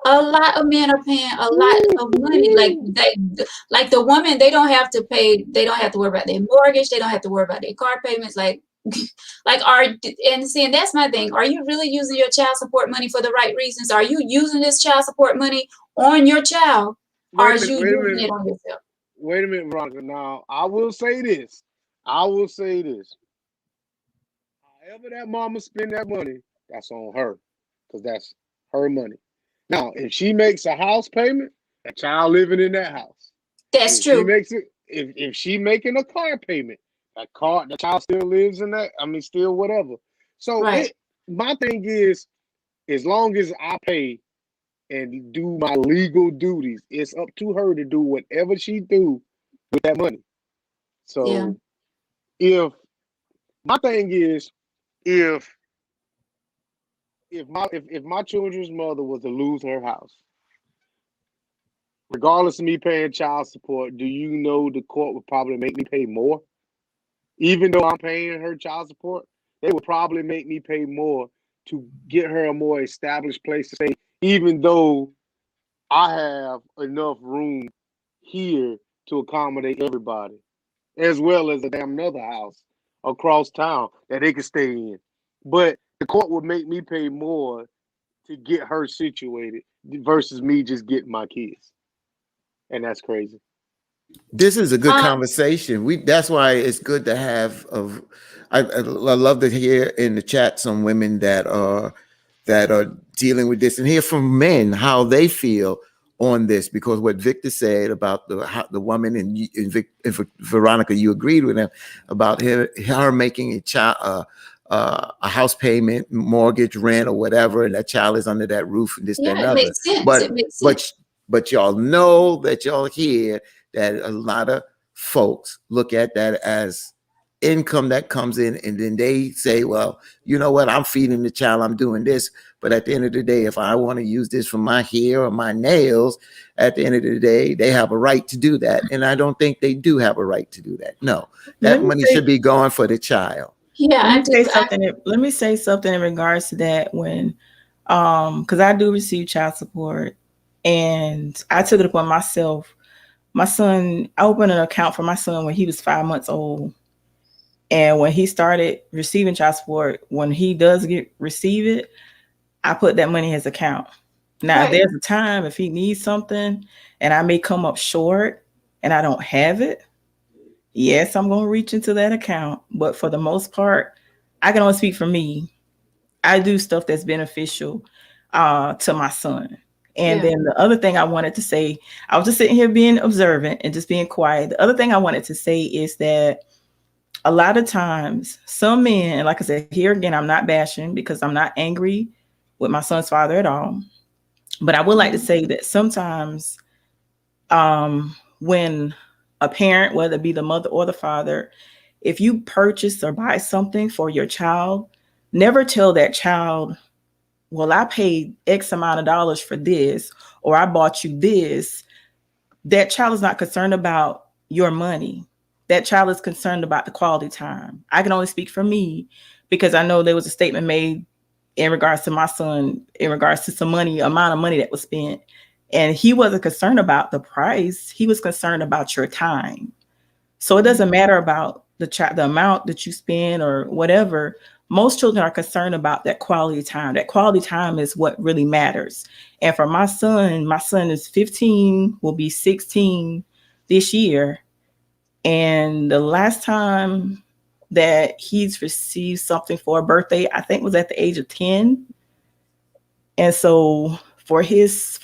A lot of men are paying a lot of money. Like the woman, they don't have to worry about their mortgage. They don't have to worry about their car payments. And that's my thing. Are you really using your child support money for the right reasons? Are you using this child support money on your child? Or are you using it on yourself? Wait a minute, Veronica. Now, I will say this. However that mama spend that money, that's on her. Because that's her money. Now, if she makes a house payment, that child living in that house. That's true. If she making a car payment, the child still lives in that. I mean, still whatever. So my thing is, as long as I pay and do my legal duties, it's up to her to do whatever she do with that money. So if my thing is, if if my children's mother was to lose her house, regardless of me paying child support, do you know the court would probably make me pay more? Even though I'm paying her child support, they would probably make me pay more to get her a more established place to stay, even though I have enough room here to accommodate everybody, as well as a damn another house across town that they can stay in. But the court would make me pay more to get her situated versus me just getting my kids. And that's crazy. This is a good Uh, conversation. That's why it's good to have of I love to hear in the chat some women that are dealing with this and hear from men how they feel on this, because what Victor said about the woman and Veronica, you agreed with him about her making a house payment, mortgage, rent, or whatever, and that child is under that roof and this, that, and yeah, it other. makes sense. But It makes but sense. but y'all know that y'all hear that a lot of folks look at that as income that comes in, and then they say, well, you know what, I'm feeding the child, I'm doing this, but at the end of the day, if I want to use this for my hair or my nails, at the end of the day, they have a right to do that, and I don't think they do have a right to do that. No, Let that me money say, should be going for the child. Yeah, let I me say do. something. Let me say something in regards to that. When, because I do receive child support, and I took it upon myself. My son, I opened an account for my son when he was 5 months old, and when he started receiving child support, when he does receive it, I put that money in his account. Now, if Right. there's a time if he needs something, and I may come up short, and I don't have it, yes, I'm going to reach into that account. But for the most part, I can only speak for me. I do stuff that's beneficial to my son. And Yeah. then the other thing I wanted to say, I was just sitting here being observant and just being quiet. The other thing I wanted to say is that a lot of times, some men, and like I said, here again, I'm not bashing because I'm not angry with my son's father at all. But I would like to say that sometimes when a parent, whether it be the mother or the father, if you purchase or buy something for your child, never tell that child, well, I paid X amount of dollars for this, or I bought you this. That child is not concerned about your money. That child is concerned about the quality time. I can only speak for me because I know there was a statement made in regards to my son, in regards to some money, amount of money that was spent. And he wasn't concerned about the price. He was concerned about your time. So it doesn't matter about the amount that you spend or whatever. Most children are concerned about that quality time. That quality time is what really matters. And for my son is 15, will be 16 this year. And the last time that he's received something for a birthday, I think was at the age of 10. And so for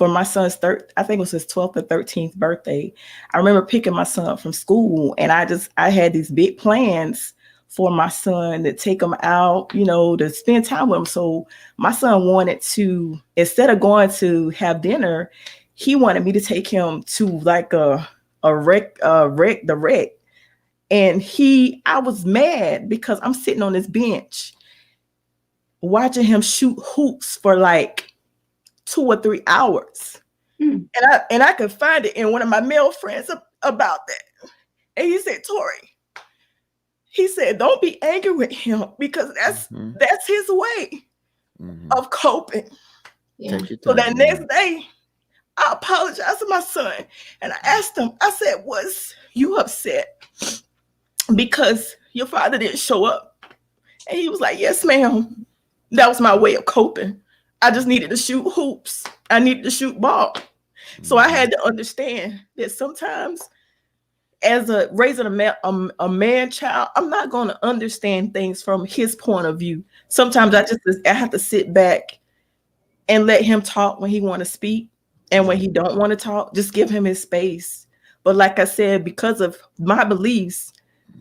my son's I think it was his 12th or 13th birthday, I remember picking my son up from school, and I had these big plans for my son to take him out, to spend time with him. So my son wanted to, instead of going to have dinner, he wanted me to take him to like the wreck. And I was mad because I'm sitting on this bench watching him shoot hoops for like 2 or 3 hours. And I could find it in one of my male friends about that. And he said, Tori, he said, don't be angry with him because that's his way of coping. Yeah. Take your So time. that next day, I apologized to my son and I asked him, I said, was you upset because your father didn't show up? And he was like, yes, ma'am. That was my way of coping. I just needed to shoot hoops. I needed to shoot ball. So I had to understand that sometimes as raising a man child, I'm not going to understand things from his point of view. Sometimes I have to sit back and let him talk when he want to speak. And when he don't want to talk, just give him his space. But like I said, because of my beliefs,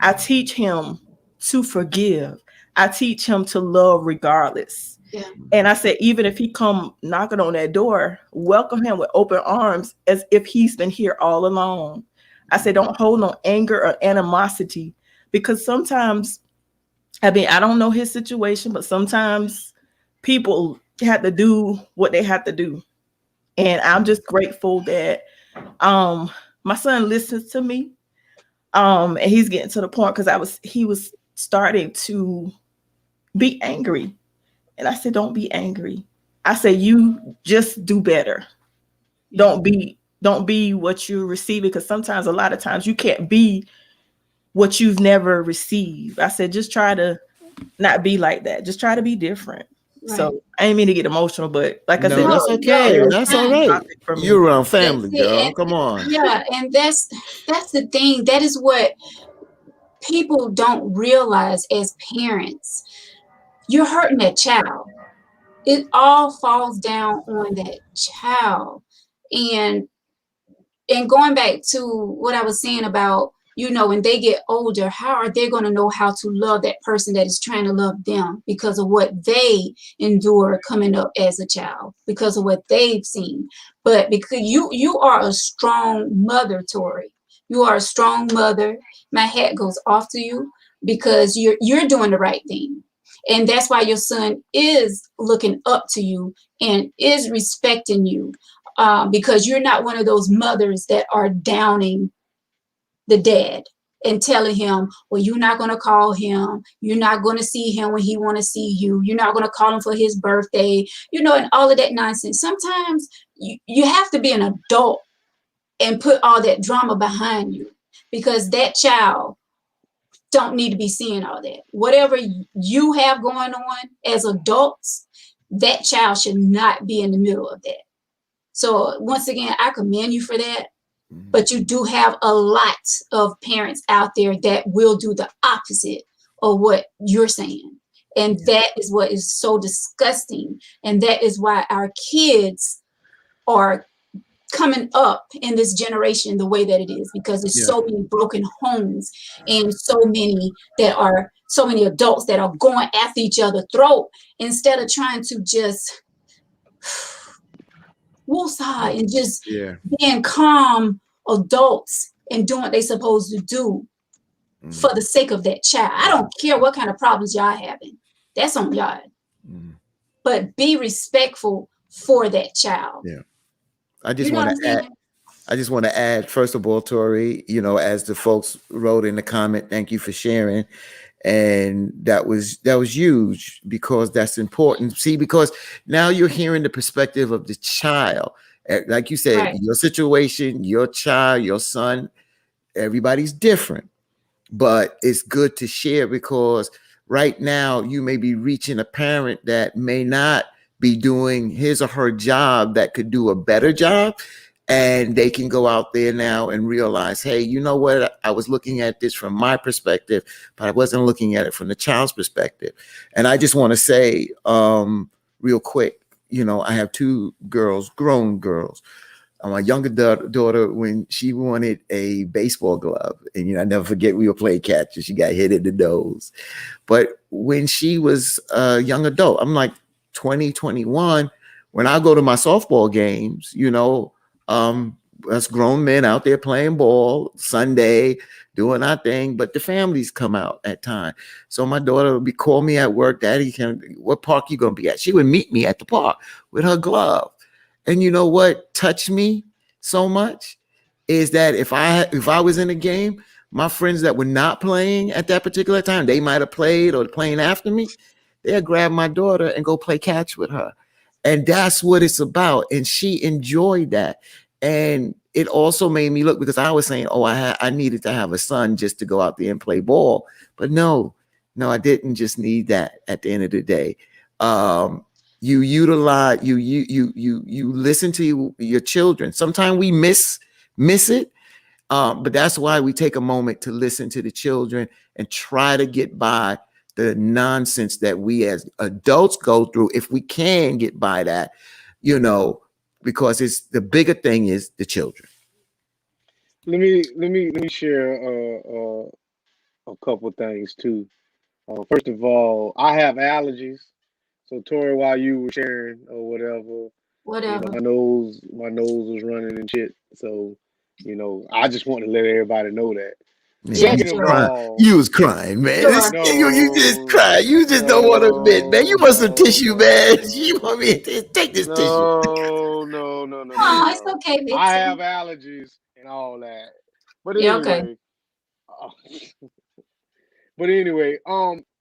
I teach him to forgive. I teach him to love regardless. Yeah. And I said, even if he come knocking on that door, welcome him with open arms as if he's been here all along. I said, don't hold no anger or animosity, because sometimes, I don't know his situation, but sometimes people have to do what they have to do. And I'm just grateful that my son listens to me. And he's getting to the point because he was starting to be angry. And I said, don't be angry. I said, you just do better. Don't be what you're receiving, because sometimes, a lot of times, you can't be what you've never received. I said, just try to not be like that. Just try to be different. Right. So I didn't mean to get emotional, but like I said, No, that's okay. That's all right. You're around family, girl. Come on. Yeah, and that's the thing. That is what people don't realize as parents. You're hurting that child. It all falls down on that child. And going back to what I was saying about, when they get older, how are they going to know how to love that person that is trying to love them because of what they endure coming up as a child, because of what they've seen? But because you are a strong mother, Tori. You are a strong mother. My hat goes off to you because you're doing the right thing. And that's why your son is looking up to you and is respecting you. Because you're not one of those mothers that are downing the dad and telling him, well, you're not going to call him. You're not going to see him when he want to see you. You're not going to call him for his birthday, and all of that nonsense. Sometimes you have to be an adult and put all that drama behind you, because that child don't need to be seeing all that. Whatever you have going on as adults, that child should not be in the middle of that. So once again, I commend you for that. But you do have a lot of parents out there that will do the opposite of what you're saying. And that is what is so disgusting. And that is why our kids are coming up in this generation the way that it is, because there's so many broken homes and so many adults that are going after each other's throat instead of trying to just woosah and just being calm adults and doing what they're supposed to do for the sake of that child. I don't care what kind of problems y'all having. That's on y'all. But be respectful for that child. Yeah. I just want to add, first of all, Tori, as the folks wrote in the comment, thank you for sharing. And that was huge, because that's important. See, because now you're hearing the perspective of the child. Like you said, your situation, your child, your son, everybody's different. But it's good to share, because right now you may be reaching a parent that may not be doing his or her job, that could do a better job. And they can go out there now and realize, hey, you know what? I was looking at this from my perspective, but I wasn't looking at it from the child's perspective. And I just want to say real quick, I have two girls, grown girls. My younger daughter, when she wanted a baseball glove, and I never forget, we were playing catch and she got hit in the nose. But when she was a young adult, I'm like 20, 21, when I go to my softball games, us grown men out there playing ball Sunday, doing our thing, but the families come out at time. So my daughter would call me at work, Daddy, what park you gonna be at? She would meet me at the park with her glove. And you know what touched me so much is that if I was in a game, my friends that were not playing at that particular time, they might have played or playing after me, they'd grab my daughter and go play catch with her. And that's what it's about. And she enjoyed that. And it also made me look, because I was saying, I needed to have a son just to go out there and play ball. But no, I didn't just need that at the end of the day. You utilize, you listen to your children. Sometimes we miss it. But that's why we take a moment to listen to the children and try to get by the nonsense that we as adults go through, if we can get by that, because it's the bigger thing is the children. Let me share a couple things too. First of all, I have allergies. So Tori, while you were sharing or whatever, my nose was running and shit. So, I just want to let everybody know that. Second of crying. all, You was crying, man. Sure. You just crying. You just don't want to admit, man. You want some tissue, man. You want me to take this tissue? Oh, it's No. okay, I Vixen. have allergies and all that. But Yeah, okay. anyway, uh, but anyway,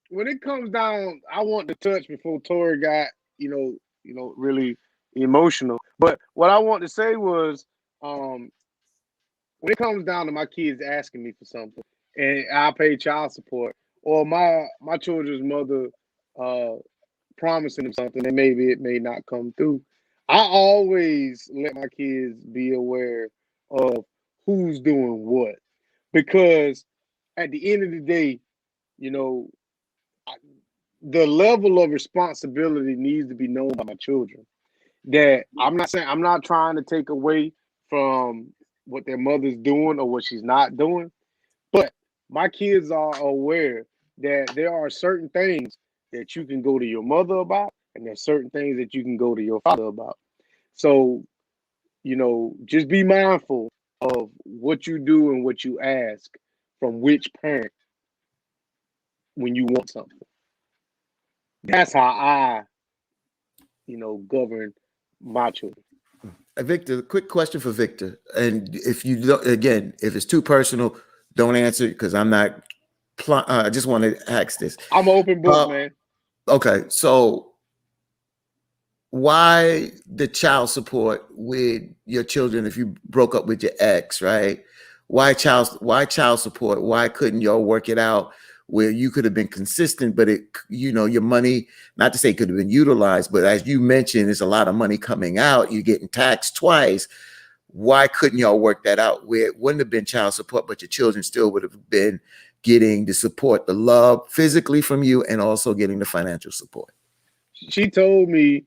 when it comes down, I want to touch before Tori got, really emotional. But what I want to say was, um, when it comes down to my kids asking me for something, and I pay child support, or my children's mother uh promising them something, and maybe it may not come through. I always let my kids be aware of who's doing what, because at the end of the day, you know, the level of responsibility needs to be known by my children. That I'm not trying to take away from what their mother's doing or what she's not doing, but my kids are aware that there are certain things that you can go to your mother about, and there's certain things that you can go to your father about. So, just be mindful of what you do and what you ask from which parent when you want something. That's how I, govern my children. Victor, quick question for Victor. And if you don't, again, if it's too personal, don't answer because I'm not. I just want to ask this. I'm an open book, man. Okay, so why the child support with your children if you broke up with your ex, right? Why child support? Why couldn't y'all work it out where you could have been consistent, but your money, not to say it could have been utilized, but as you mentioned, there's a lot of money coming out, you're getting taxed twice. Why couldn't y'all work that out where it wouldn't have been child support, but your children still would have been getting the support, the love physically from you, and also getting the financial support? She told me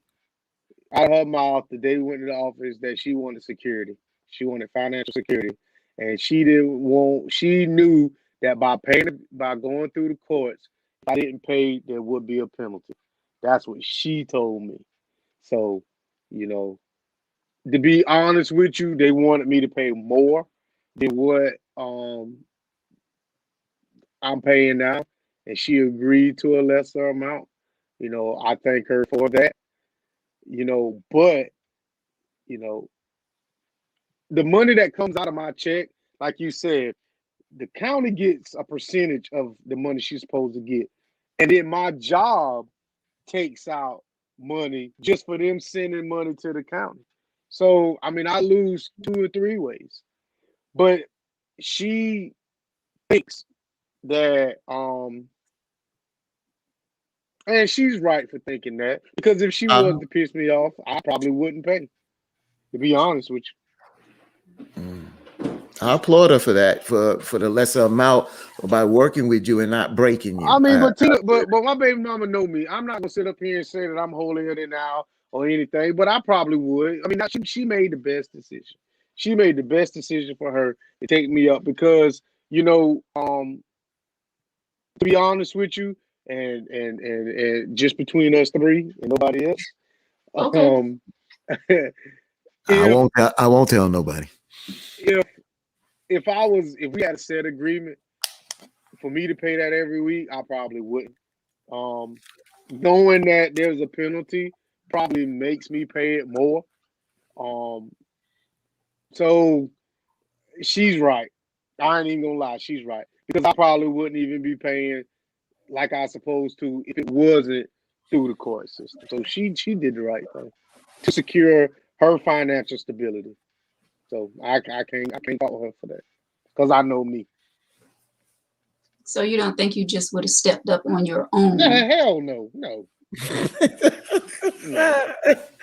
out of her mouth the day we went to the office that she wanted security. She wanted financial security. And she knew that by going through the courts, if I didn't pay, there would be a penalty. That's what she told me. So, you know, to be honest with you, they wanted me to pay more than what I'm paying now. And she agreed to a lesser amount. I thank her for that. But you know, the money that comes out of my check, like you said, the county gets a percentage of the money she's supposed to get. And then my job takes out money just for them sending money to the county. So, I mean, I lose 2 or 3 ways. But she thinks that, and she's right for thinking that, because if she was to piss me off, I probably wouldn't pay, to be honest with you. I applaud her for that, for the lesser amount by working with you and not breaking you. I mean, but my baby mama know me. I'm not gonna sit up here and say that I'm holier than thou or anything, but I probably would. I mean, she made the best decision. She made the best decision for her to take me up because to be honest with you, and just between us three and nobody else, Okay. I won't tell nobody. If we had a set agreement for me to pay that every week, I probably wouldn't. Knowing that there's a penalty probably makes me pay it more. So she's right. I ain't even gonna lie, she's right. Because I probably wouldn't even be paying like I supposed to if it wasn't through the court system. So she did the right thing to secure her financial stability. So I can't fault her for that. Because I know me. So you don't think you just would have stepped up on your own? Hell no.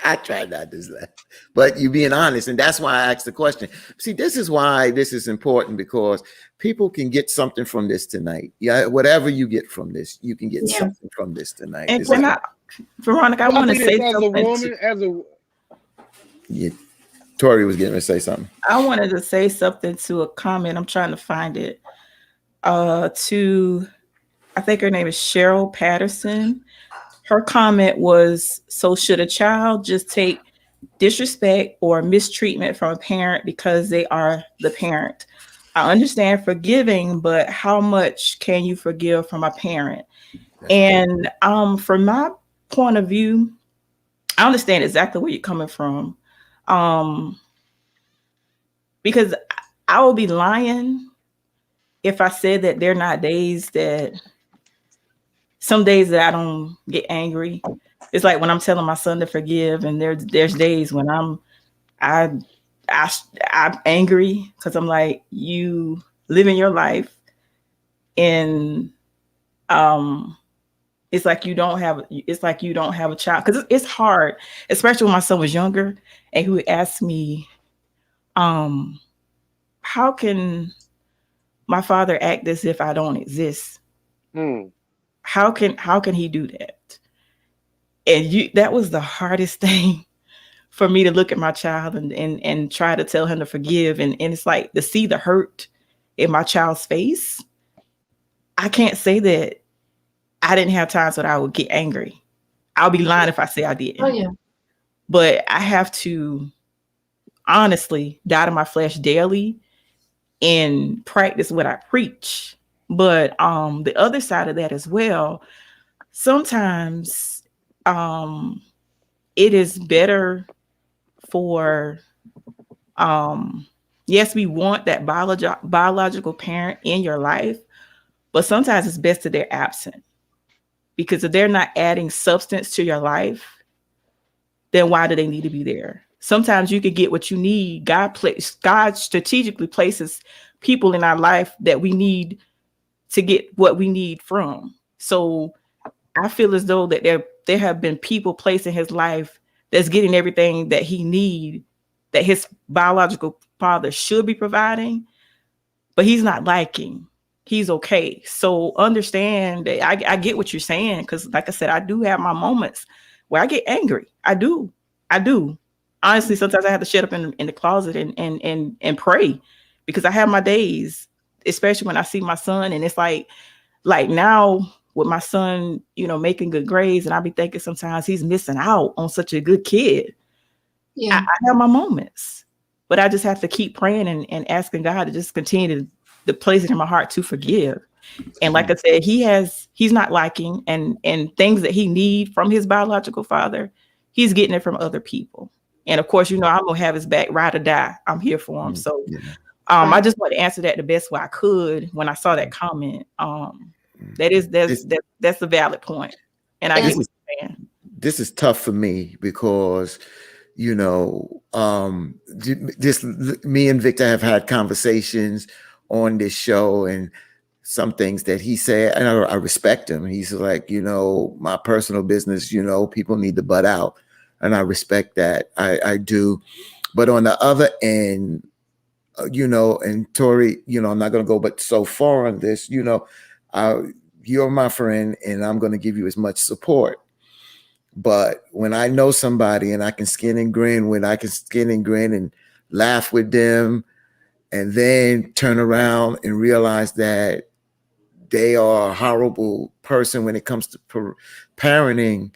I tried not to laugh, but you being honest, and that's why I asked the question. See, this is why this is important, because people can get something from this tonight. Yeah, whatever you get from this, you can get something from this tonight. And Veronica, I want to say as something. A woman, yeah, Tori was getting to say something. I wanted to say something to a comment. I'm trying to find it. I think her name is Cheryl Patterson. Her comment was, so should a child just take disrespect or mistreatment from a parent because they are the parent? I understand forgiving, but how much can you forgive from a parent? And from my point of view, I understand exactly where you're coming from. Because I will be lying if I said that there are not days that some days that I don't get angry. It's like when I'm telling my son to forgive, and there's days when I I I'm angry because I'm like, you living your life in it's like you don't have a child, because it's hard, especially when my son was younger and he would ask me, how can my father act as if I don't exist? Mm. How can he do that? And that was the hardest thing for me to look at my child and try to tell him to forgive. And it's like to see the hurt in my child's face. I can't say that I didn't have times when I would get angry. I'll be lying if I say I Oh didn't. yeah. But I have to honestly die to my flesh daily and practice what I preach. But the other side of that as well, sometimes it is better for yes, we want that biological parent in your life, but sometimes it's best that they're absent, because if they're not adding substance to your life, then why do they need to be there? Sometimes you could get what you need. God strategically places people in our life that we need to get what we need from. So I feel as though that there have been people placed in his life that's getting everything that he need, that his biological father should be providing, but he's not liking. He's okay. So understand that I get what you're saying, because like I said, I do have my moments where I get angry. I do. I do. Honestly, sometimes I have to shut up in the closet and pray, because I have my days, especially when I see my son, and it's like now with my son, making good grades, and I be thinking sometimes he's missing out on such a good kid. Yeah. I have my moments, but I just have to keep praying and asking God to just continue to place it in my heart to forgive. And like I said, he's not liking, and things that he need from his biological father, he's getting it from other people. And of course, I'm gonna have his back, ride or die. I'm here for him. So I just want to answer that the best way I could when I saw that comment. That's a valid point. And I get what you're saying. This is tough for me because just me and Victor have had conversations on this show, and some things that he said, and I respect him. He's like, my personal business, people need to butt out, and I respect that. I do. But on the other end, and Tori, I'm not going to go but so far on this, you're my friend, and I'm going to give you as much support. But when I know somebody and I can skin and grin, and laugh with them, and then turn around and realize that they are a horrible person when it comes to parenting,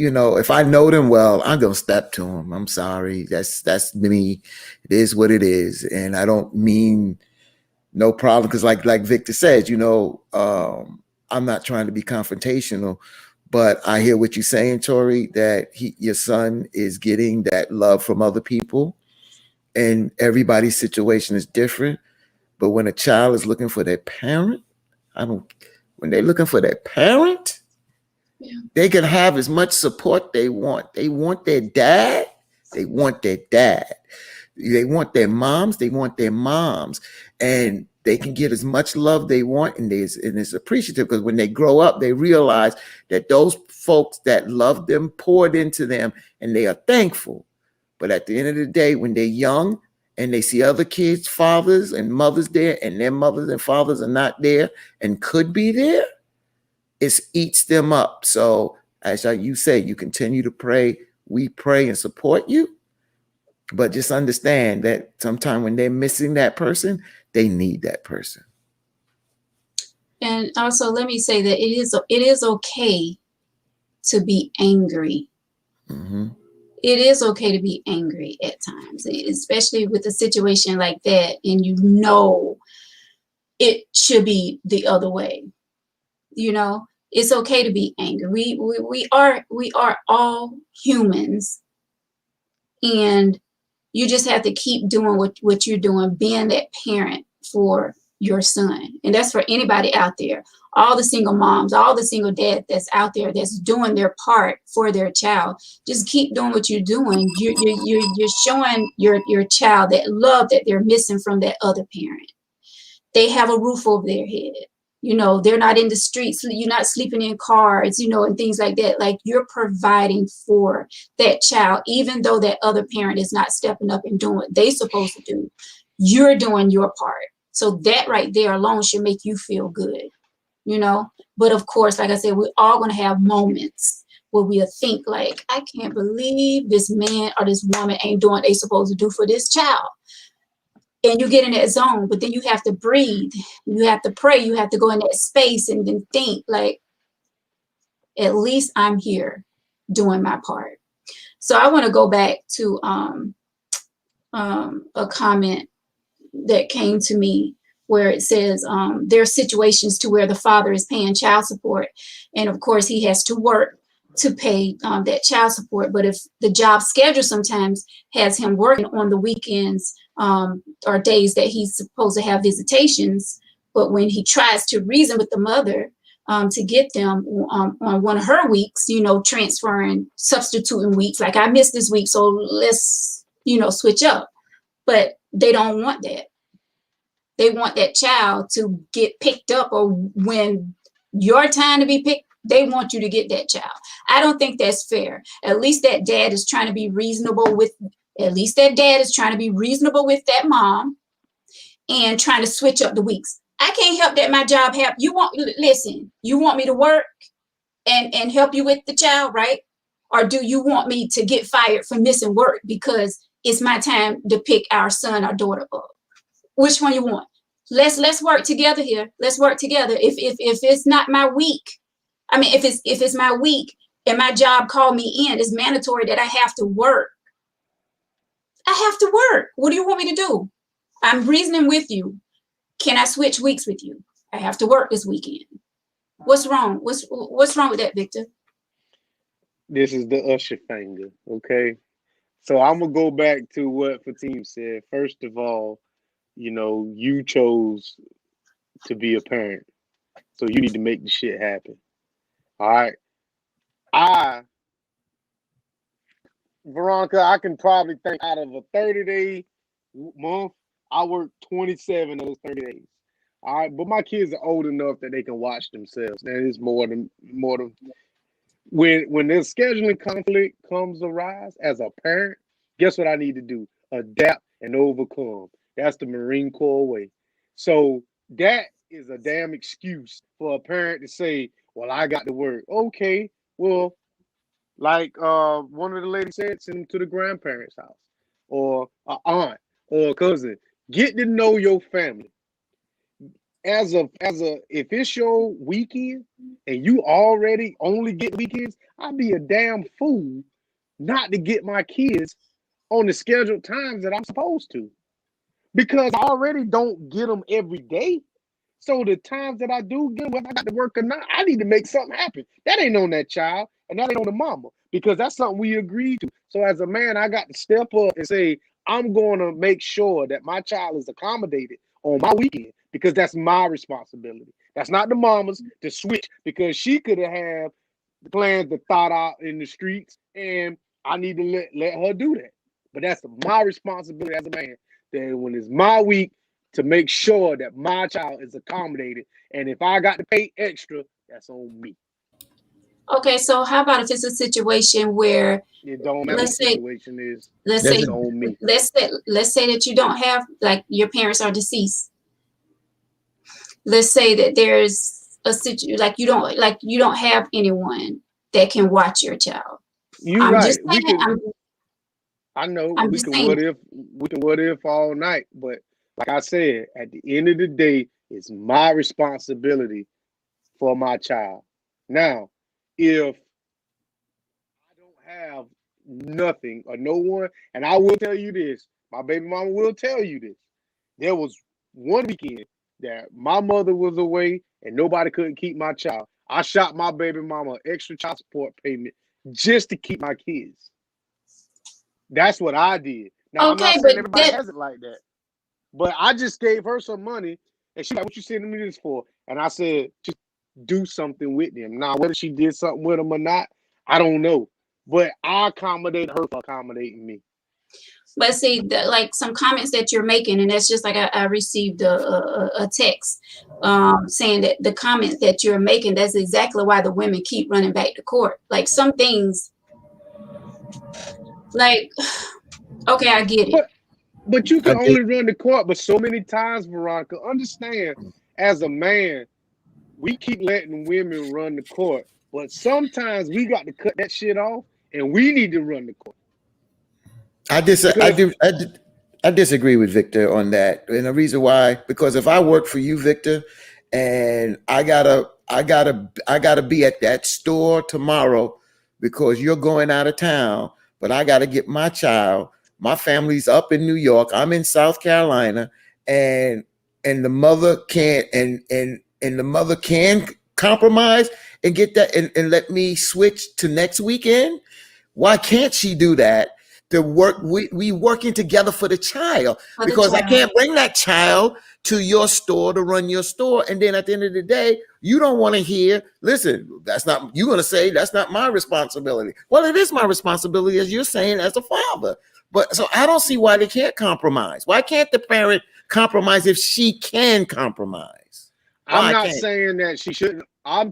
if I know them well, I'm gonna step to them. I'm sorry, that's me. It is what it is, and I don't mean no problem, because like Victor says, I'm not trying to be confrontational, but I hear what you're saying, Tori, that your son is getting that love from other people, and everybody's situation is different. But when a child is looking for their parent, when they're looking for their parent, they can have as much support they want. They want their dad. They want their dad. They want their moms. They want their moms. And they can get as much love they want. And it's appreciative, because when they grow up, they realize that those folks that love them poured into them, and they are thankful. But at the end of the day, when they're young and they see other kids' fathers and mothers there, and their mothers and fathers are not there and could be there, it eats them up. So as you say, you continue to pray. We pray and support you. But just understand that sometimes when they're missing that person, they need that person. And also, let me say that it is okay to be angry. Mm-hmm. it is okay to be angry at times, especially with a situation like that, and you know it should be the other way. You know, it's okay to be angry. We are all humans, and you just have to keep doing what you're doing, being that parent for your son. And that's for anybody out there, all the single moms, all the single dads that's out there that's doing their part for their child. Just keep doing what you're doing. You're showing your child that love that they're missing from that other parent. They have a roof over their head. You know, they're not in the streets. You're not sleeping in cars, you know, and things like that. Like, you're providing for that child, even though that other parent is not stepping up and doing what they're supposed to do. You're doing your part. So that right there alone should make you feel good, you know. But of course, like I said, we're all going to have moments where we'll think like, I can't believe this man or this woman ain't doing what they supposed to do for this child. And you get in that zone, but then you have to breathe. You have to pray. You have to go in that space and then think like, at least I'm here doing my part. So I want to go back to a comment that came to me where it says there are situations to where the father is paying child support. And of course, he has to work to pay that child support. But if the job schedule sometimes has him working on the weekends or days that he's supposed to have visitations, but when he tries to reason with the mother to get them on one of her weeks, you know, transferring, substituting weeks, like, I missed this week, so let's, you know, switch up. But they don't want that. They want that child to get picked up, or when your time to be picked, they want you to get that child. I don't think that's fair. At least that dad is trying to be reasonable with that mom and trying to switch up the weeks. I can't help that my job you want me to work and help you with the child, right? Or do you want me to get fired for missing work because it's my time to pick our son or daughter up? Which one you want? Let's work together here. Let's work together. If it's not my week, I mean, if it's my week and my job called me in, it's mandatory that I have to work. I have to work. What do you want me to do? I'm reasoning with you. Can I switch weeks with you? I have to work this weekend. What's wrong? What's wrong with that, Victor? This is the Usher finger, okay? So I'm gonna go back to what Fatim said. First of all, you know, you chose to be a parent, so you need to make the shit happen. All right. Veronica, I can probably think out of a 30-day month, I work 27 of those 30 days. All right, but my kids are old enough that they can watch themselves. That is more than when there's scheduling conflict comes arise as a parent, guess what I need to do? Adapt and overcome. That's the Marine Corps way. So that is a damn excuse for a parent to say, well, I got to work. Okay, well, like one of the ladies said, send them to the grandparents' house or an aunt or a cousin. Get to know your family. As a if it's your weekend and you already only get weekends, I'd be a damn fool not to get my kids on the scheduled times that I'm supposed to, because I already don't get them every day. So the times that I do get them, whether I got to work or not, I need to make something happen. That ain't on that child and that ain't on the mama, because that's something we agreed to. So as a man, I got to step up and say, I'm going to make sure that my child is accommodated on my weekend, because that's my responsibility. That's not the mama's to switch, because she could have had the plans to thought out in the streets, and I need to let her do that. But that's my responsibility as a man, that when it's my week, to make sure that my child is accommodated. And if I got to pay extra, that's on me. Okay, so how about if it's a situation where, It don't matter what the situation is. let's That's say, it. on me. let's say that you don't have, like, your parents are deceased. Let's say that there's a situation like you don't have anyone that can watch your child. You're I'm right. just saying. I know I'm we just can saying. what if all night, but like I said, at the end of the day, it's my responsibility for my child. Now, if I don't have nothing or no one. And I will tell you this, my baby mama will tell you this. There was one weekend that my mother was away and nobody couldn't keep my child. I shot my baby mama an extra child support payment just to keep my kids. That's what I did. Now, I'm Okay, not but saying everybody has it like that, but I just gave her some money and she's like, what you sending me this for? And I said, just do something with them. Now, whether she did something with them or not, I don't know. But I accommodated her for accommodating me. But see, like some comments that you're making, and that's just like I received a text saying that the comments that you're making, that's exactly why the women keep running back to court. Like some things, like, okay, I get it. But you can only run the court, but so many times, Veronica, understand, as a man, we keep letting women run the court, but sometimes we got to cut that shit off, and we need to run the court. I disagree with Victor on that, and the reason why, because if I work for you, Victor, and I gotta be at that store tomorrow because you're going out of town, but I gotta get my child. My family's up in New York. I'm in South Carolina, and the mother can't and the mother can compromise and get that and let me switch to next weekend. Why can't she do that? To work, we working together for the child, because I can't bring that child to your store to run your store. And then at the end of the day, you don't want to hear, listen, that's not, you're going to say that's not my responsibility. Well, it is my responsibility, as you're saying, as a father. But so I don't see why they can't compromise. Why can't the parent compromise if she can compromise? I'm not saying that she shouldn't. I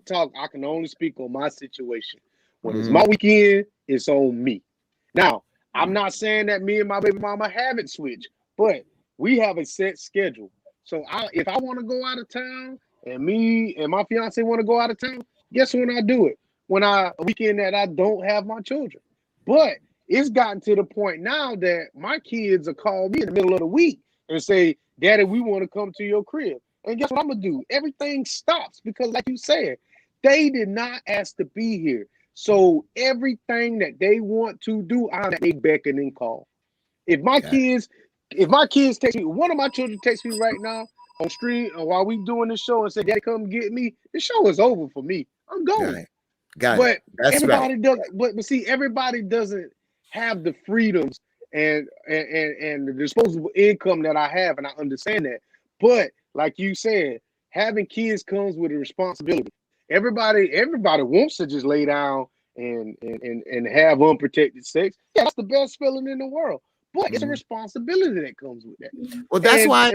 can only speak on my situation. When it's my weekend, it's on me. Now, I'm not saying that me and my baby mama haven't switched, but we have a set schedule. So if I want to go out of town and me and my fiance want to go out of town, guess when I do it? A weekend that I don't have my children. But it's gotten to the point now that my kids are calling me in the middle of the week and say, Daddy, we want to come to your crib. And guess what I'm going to do? Everything stops because, like you said, they did not ask to be here. So everything that they want to do, they beckon and call. If my kids text me, one of my children texts me right now on stream while we doing the show and say, Daddy, come get me, the show is over for me. I'm going. Got it. That's everybody does, but see, everybody doesn't have the freedoms and the disposable income that I have, and I understand that. But like you said, having kids comes with a responsibility. Everybody wants to just lay down and have unprotected sex. Yeah, that's the best feeling in the world. But it's a responsibility that comes with that. Well, that's why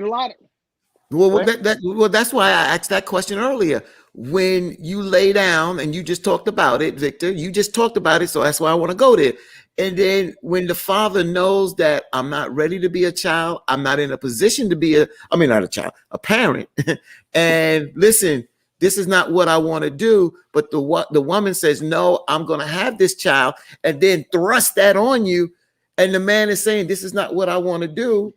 that's why I asked that question earlier. When you lay down, and you just talked about it, Victor, you just talked about it, so that's why I want to go there. And then when the father knows that I'm not ready to be a child, I'm not in a position to be a parent. And listen, this is not what I want to do. But the woman says, no, I'm going to have this child, and then thrust that on you. And the man is saying, this is not what I want to do.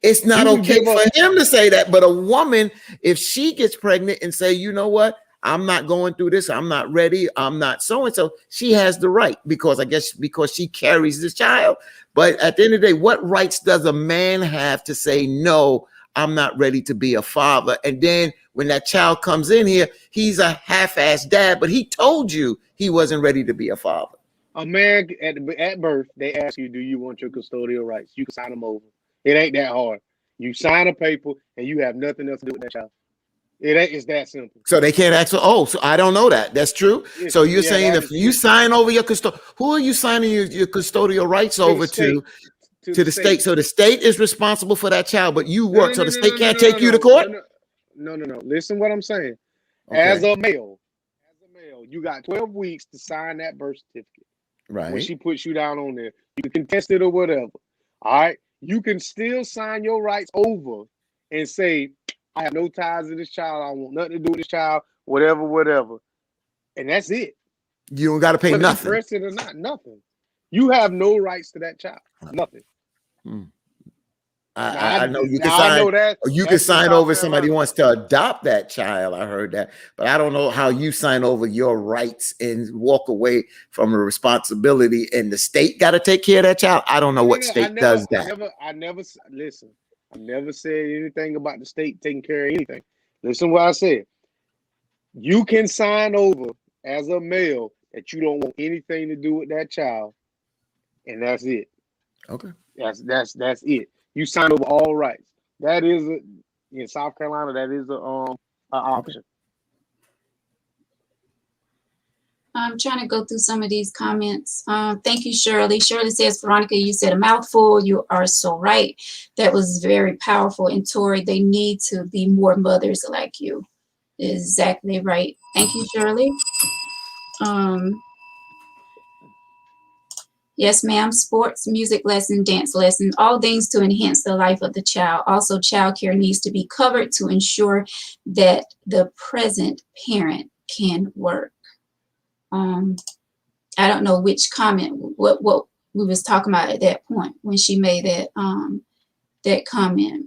It's not okay for him to say that. But a woman, if she gets pregnant and say, you know what, I'm not going through this, I'm not ready, I'm not so-and-so, she has the right, because she carries this child. But at the end of the day, what rights does a man have to say, no, I'm not ready to be a father? And then when that child comes in here, he's a half-assed dad, but he told you he wasn't ready to be a father. A man at birth, they ask you, do you want your custodial rights? You can sign them over. It ain't that hard. You sign a paper and you have nothing else to do with that child. It's that simple. So they can't ask for, so I don't know that. That's true. So you're saying if you sign over your who are you signing your custodial rights over to? To the state. So the state is responsible for that child, but you work, so the state can't take you to court? No. Listen what I'm saying. Okay. As a male, you got 12 weeks to sign that birth certificate. Right. When she puts you down on there, you can contest it or whatever. All right. You can still sign your rights over and say, I have no ties to this child. I want nothing to do with this child, whatever. And that's it. You don't got to pay nothing. You press it or not, nothing. You have no rights to that child. Nothing. I know you can now I sign. know that You can that's in sign South over somebody Carolina. who wants to adopt that child. I heard that, but I don't know how you sign over your rights and walk away from the responsibility. And the state got to take care of that child. I don't know what state does that. I never listen. I never said anything about the state taking care of anything. Listen what I said. You can sign over as a male that you don't want anything to do with that child, and that's it. Okay. That's it. You sign over all rights. That is in South Carolina. That is an option. I'm trying to go through some of these comments. Thank you, Shirley. Shirley says, Veronica, you said a mouthful. You are so right. That was very powerful. And Tori, they need to be more mothers like you. Exactly right. Thank you, Shirley. Yes, ma'am. Sports, music lesson, dance lesson, all things to enhance the life of the child. Also, childcare needs to be covered to ensure that the present parent can work. I don't know which comment, what we was talking about at that point when she made that that comment.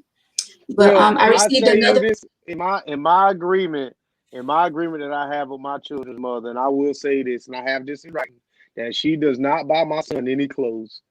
But Well, I can I received tell you another. this in my agreement that I have with my children's mother, and I will say this, and I have this in writing, that she does not buy my son any clothes.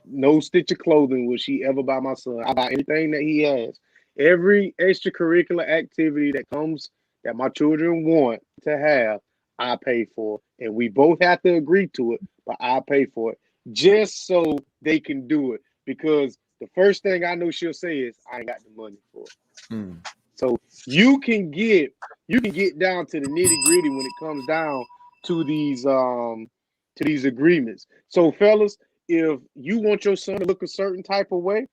No stitch of clothing will she ever buy my son. I buy anything that he has. Every extracurricular activity that my children want to have, I pay for. And we both have to agree to it, but I pay for it just so they can do it. Because the first thing I know she'll say is, I ain't got the money for it. Hmm. So you can get down to the nitty-gritty when it comes down to these agreements. So fellas, if you want your son to look a certain type of way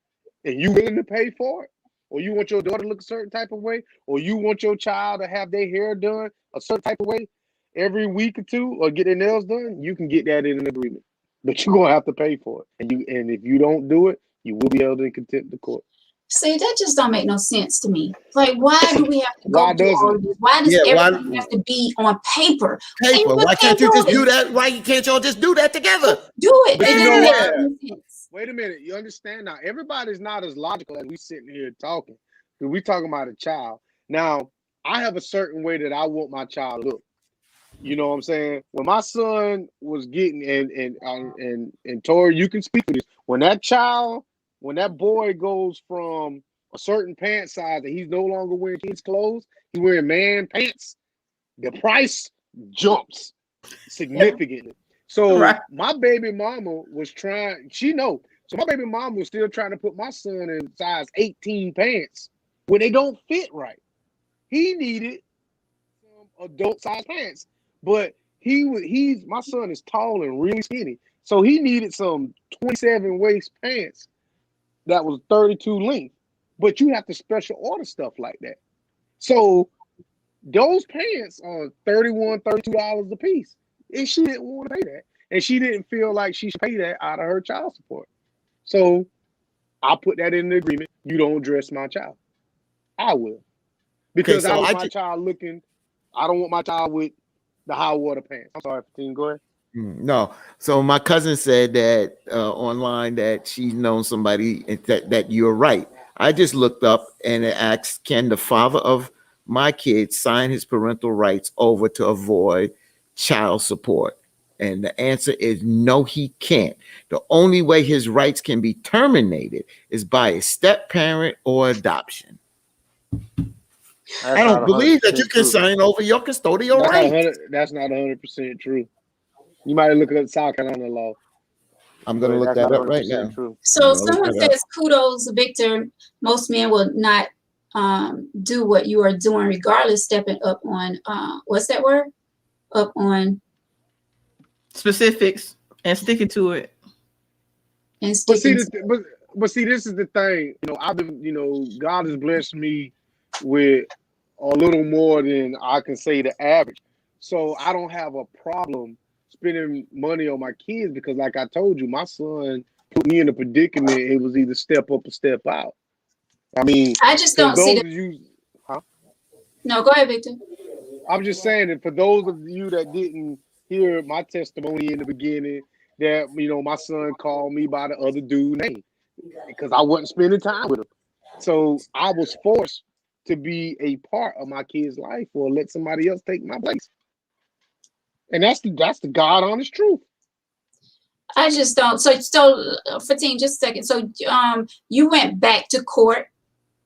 and you willing to pay for it, or you want your daughter to look a certain type of way, or you want your child to have their hair done a certain type of way every week or two, or get their nails done, you can get that in an agreement. But you're gonna have to pay for it. And if you don't do it, you will be held in contempt of court. See, that just don't make no sense to me. Like, why do we have to go Why through doesn't all it? of this? Why does Yeah. Why everything have to be on paper? paper? Paper Why can't can't you do just do it. that? Why can't y'all just do that together? Do it. But It you doesn't know make what? any sense. Wait a minute. You understand now? Everybody's not as logical as we sitting here talking. Because we talking about a child. Now, I have a certain way that I want my child to look. You know what I'm saying? When my son was getting and Tori, you can speak to this. When that boy goes from a certain pant size that he's no longer wearing kids' clothes, he's wearing man pants, the price jumps significantly. So Right. my baby mama was trying, she know. So my baby mama was still trying to put my son in size 18 pants when they don't fit right. He needed some adult size pants, but he's my son is tall and really skinny, so he needed some 27 waist pants that was 32 length. But you have to special order stuff like that. So those pants are $32 a piece. And she didn't want to pay that. And she didn't feel like she should pay that out of her child support. So I put that in the agreement. You don't dress my child. I will. Okay. Because I So don't want my child I don't want my child with the high water pants. I'm sorry, Fatine, go ahead. No. So my cousin said that online that she's known somebody that you're right. I just looked up and it asked, can the father of my kid sign his parental rights over to avoid child support? And the answer is no, he can't. The only way his rights can be terminated is by a step parent or adoption. That's I not don't believe that 100% you can true. sign over your custodial rights. That's not 100% true. You might look at South Carolina law, I'm going to but look that's that not up right 100% now. true. So I'm gonna look someone that up. says, kudos, Victor. Most men will not do what you are doing, regardless, stepping up on, what's that word? Up on Specifics and sticking to it. and But see, sticking to but see, this is the thing. I've been, God has blessed me with a little more than I can say the average. So I don't have a problem spending money on my kids because, like I told you, my son put me in a predicament. It was either step up or step out. I mean, I just for don't see those that. of you, huh? No, go ahead, Victor. I'm just saying that for those of you that didn't hear my testimony in the beginning, that my son called me by the other dude's name. because I wasn't spending time with them. So I was forced to be a part of my kid's life or let somebody else take my place. And that's the God honest truth. I just don't. So, Fatine, just a second. So, you went back to court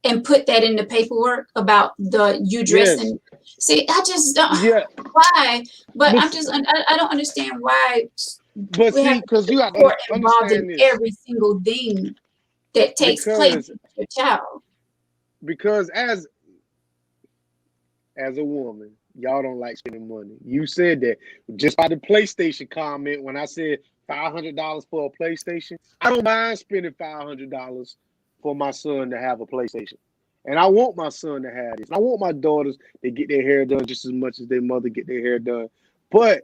and put that in the paperwork about you dressing. Yes. See, I just don't. Yeah. Why? But But, I'm just. I don't understand why but we see, have because you got to court involved in understand this. every single thing that takes place with your child. Because as a woman, y'all don't like spending money. You said that just by the PlayStation comment when I said $500 for a PlayStation. I don't mind spending $500 for my son to have a PlayStation. And I want my son to have this. I want my daughters to get their hair done just as much as their mother get their hair done. But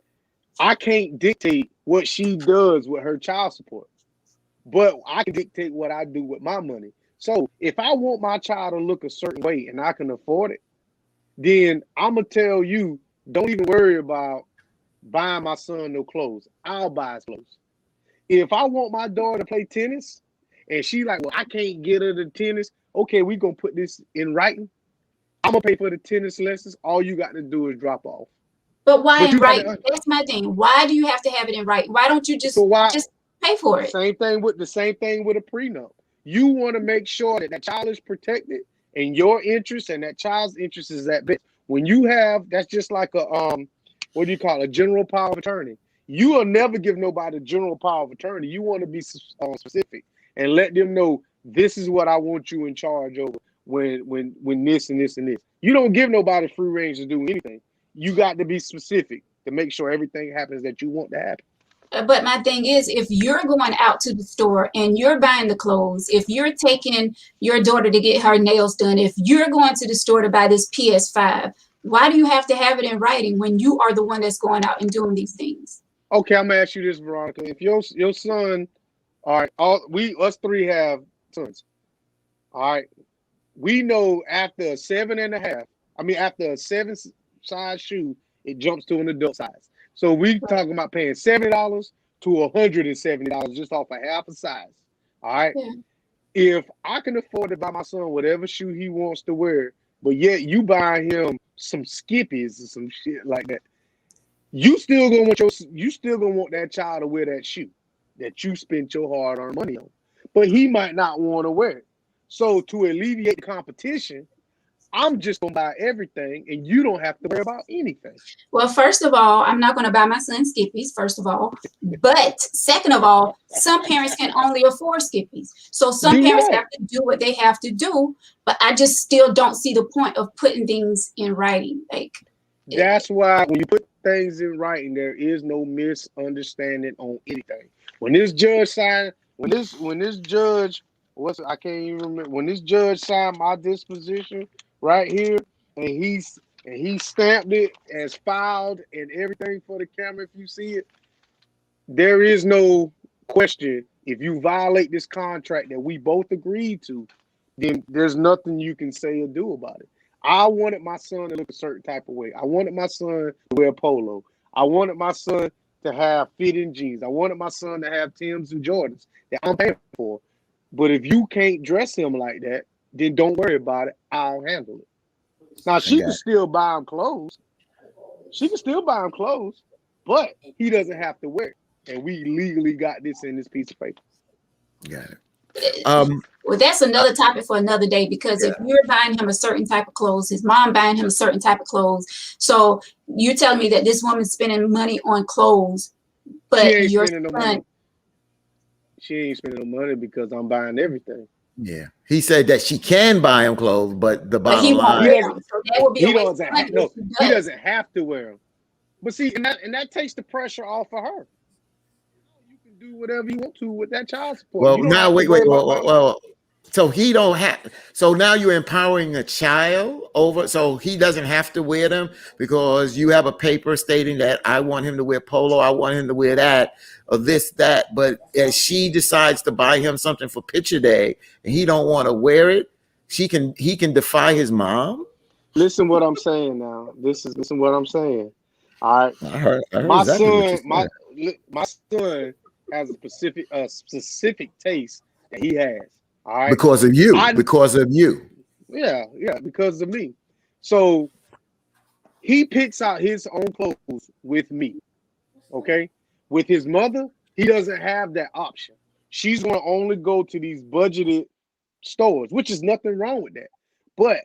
I can't dictate what she does with her child support. But I can dictate what I do with my money. So if I want my child to look a certain way and I can afford it, then I'm going to tell you, don't even worry about buying my son no clothes. I'll buy his clothes. If I want my daughter to play tennis and she like, well, I can't get her to tennis. Okay, we're going to put this in writing. I'm going to pay for the tennis lessons. All you got to do is drop off. But why in writing? That's my thing. Why do you have to have it in writing? Why don't you just pay for it? Same thing with a prenup. You want to make sure that that child is protected and your interest and that child's interest is that bit. When you have, that's just like a what do you call it? A general power of attorney. You will never give nobody general power of attorney. You want to be specific and let them know this is what I want you in charge over when this and this and this. You don't give nobody free range to do anything. You got to be specific to make sure everything happens that you want to happen. But my thing is, if you're going out to the store and you're buying the clothes, if you're taking your daughter to get her nails done, if you're going to the store to buy this PS5, why do you have to have it in writing when you are the one that's going out and doing these things? Okay, I'm gonna ask you this, Veronica. If your son, all right, us three have sons. All right, we know after a 7.5, after a 7 size shoe, it jumps to an adult size. So we talking about paying $70 to $170 just off a half a size. All right. Yeah. If I can afford to buy my son whatever shoe he wants to wear, but yet you buy him some Skippies or some shit like that, you still gonna want that child to wear that shoe that you spent your hard-earned money on. But he might not want to wear it. So to alleviate the competition, I'm just going to buy everything and you don't have to worry about anything. Well, first of all, I'm not going to buy my son Skippies, first of all. But second of all, some parents can only afford Skippies. So some parents have to do what they have to do. But I just still don't see the point of putting things in writing. That's why when you put things in writing, there is no misunderstanding on anything. When this judge signed, when this judge, I can't even remember, when this judge signed my disposition right here, and he stamped it as filed and everything for the camera, if you see it, there is no question. If you violate this contract that we both agreed to, then there's nothing you can say or do about it. I wanted my son to look a certain type of way. I wanted my son to wear polo. I wanted my son to have fitting jeans. I wanted my son to have Timbs and Jordans that I'm paying for. But if you can't dress him like that, then don't worry about it. I'll handle it. Now, she can still buy him clothes. But he doesn't have to wear it. And we legally got this in this piece of paper. Got it. Well, that's another topic for another day, because if you're buying him a certain type of clothes, his mom buying him a certain type of clothes. So you're telling me that this woman's spending money on clothes, but your son... She ain't spending no money because I'm buying everything. Yeah, he said that she can buy him clothes, but the bottom line, he doesn't have to wear them. But see, and that takes the pressure off of her. You can do whatever you want to with that child support. Well, now wait. Well, so he don't have. So now you're empowering a child over. So he doesn't have to wear them because you have a paper stating that I want him to wear polo, I want him to wear that, or this, that. But as she decides to buy him something for picture day and he don't want to wear it, he can defy his mom. Listen what I'm saying now. Listen what I'm saying. All right. I heard my exactly son, my son has a specific taste that he has. All right. Because of you. Because of you. Yeah, because of me. So he picks out his own clothes with me. Okay. With his mother, he doesn't have that option. She's going to only go to these budgeted stores, which is nothing wrong with that. But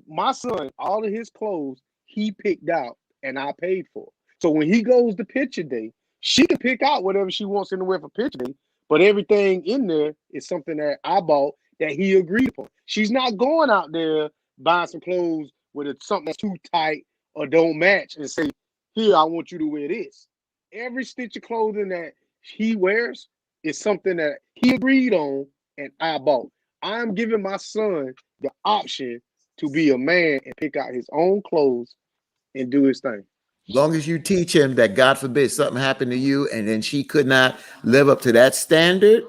my son, all of his clothes, he picked out and I paid for. So when he goes to picture day, she can pick out whatever she wants in the wear for picture day, but everything in there is something that I bought that he agreed upon. She's not going out there buying some clothes with something that's too tight or don't match and say, here, I want you to wear this. Every stitch of clothing that he wears is something that he agreed on and I bought. I'm giving my son the option to be a man and pick out his own clothes and do his thing. Long as you teach him that, God forbid, something happened to you and then she could not live up to that standard,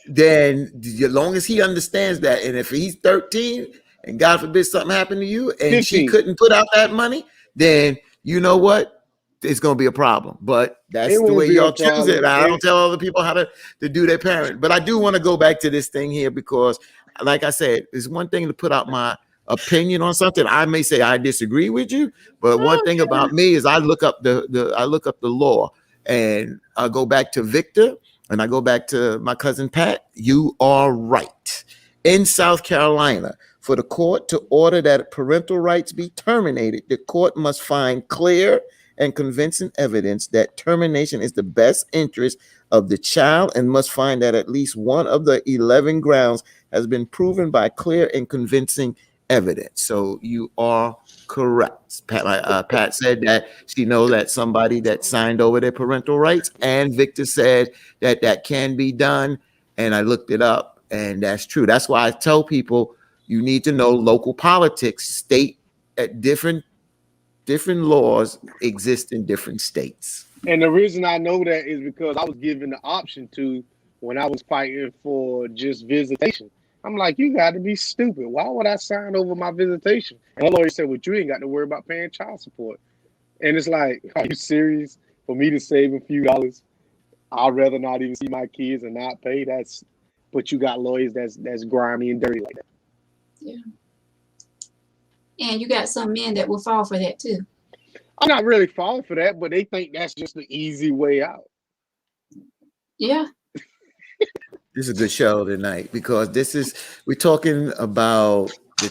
then as long as he understands that, and if he's 13 and God forbid something happened to you and 15. she couldn't put out that money, then you know what? It's going to be a problem. But that's the way y'all choose it. I don't tell other people how to do their parent. But I do want to go back to this thing here because, like I said, it's one thing to put out my opinion on something. I may say I disagree with you, but one thing about me is I look up the law, and I go back to Victor and I go back to my cousin Pat. You are right. In South Carolina, for the court to order that parental rights be terminated, the court must find clear and convincing evidence that termination is the best interest of the child and must find that at least one of the 11 grounds has been proven by clear and convincing evidence. So you are correct. Pat said that she knows that somebody that signed over their parental rights, and Victor said that that can be done. And I looked it up, and that's true. That's why I tell people you need to know local politics. State at different laws exist in different states. And the reason I know that is because I was given the option to when I was fighting for just visitation. I'm like, you got to be stupid. Why would I sign over my visitation? And the lawyer said, well, you ain't got to worry about paying child support. And it's like, are you serious? For me to save a few dollars, I'd rather not even see my kids and not pay. But you got lawyers that's grimy and dirty like that. Yeah. And you got some men that will fall for that too. I'm not really falling for that, but they think that's just the easy way out. Yeah. This is a good show tonight because we're talking about the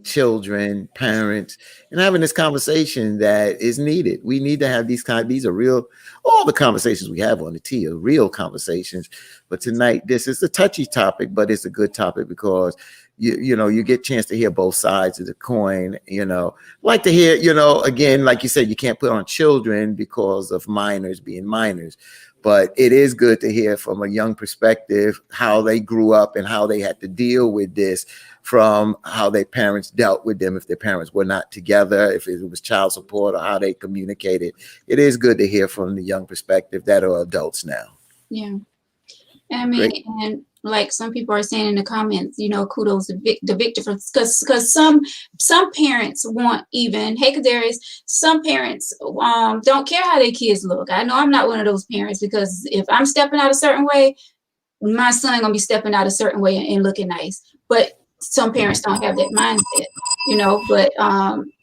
children, parents, and having this conversation that is needed. We need to have these are real, all the conversations we have on the T are real conversations. But tonight, this is a touchy topic, but it's a good topic because you get a chance to hear both sides of the coin, like to hear, again, like you said, you can't put on children because of minors being minors. But it is good to hear from a young perspective how they grew up and how they had to deal with this from how their parents dealt with them if their parents were not together, if it was child support or how they communicated. It is good to hear from the young perspective that are adults now. Yeah. I mean, great. And like some people are saying in the comments, kudos to Victor because some parents want even, hey, Kadarius, some parents don't care how their kids look. I know I'm not one of those parents because if I'm stepping out a certain way, my son gonna be stepping out a certain way and looking nice. But some parents don't have that mindset, But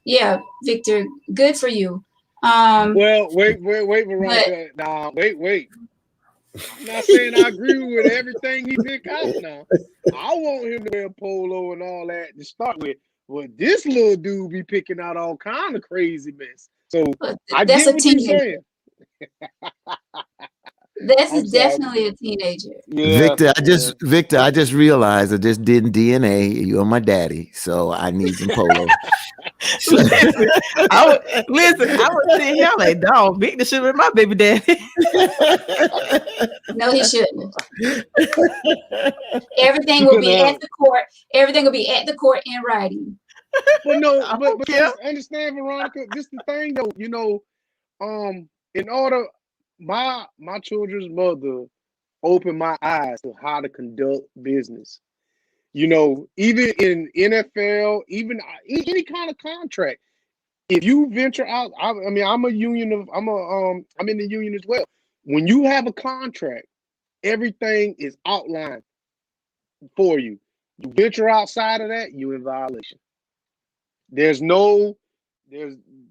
yeah, Victor, good for you. Well, wait, Veronica. Nah, wait. I'm not saying I agree with everything he picked out now. I want him to wear a polo and all that to start with. But this little dude be picking out all kind of crazy mess. So I get what you're saying. That's definitely a teenager. Yeah, Victor, I just realized I just did DNA. You're my daddy, so I need some polo. Listen, I was sitting here like, dog, Victor should be my baby daddy. No, he shouldn't. Everything will be at the court. Everything will be at the court in writing. But no, but understand, Veronica, this is the thing though, in order my children's mother opened my eyes to how to conduct business. Even in NFL, even any kind of contract, if you venture out, I'm in the union as well. When you have a contract, Everything is outlined for you. You venture outside of that, you're in violation. There's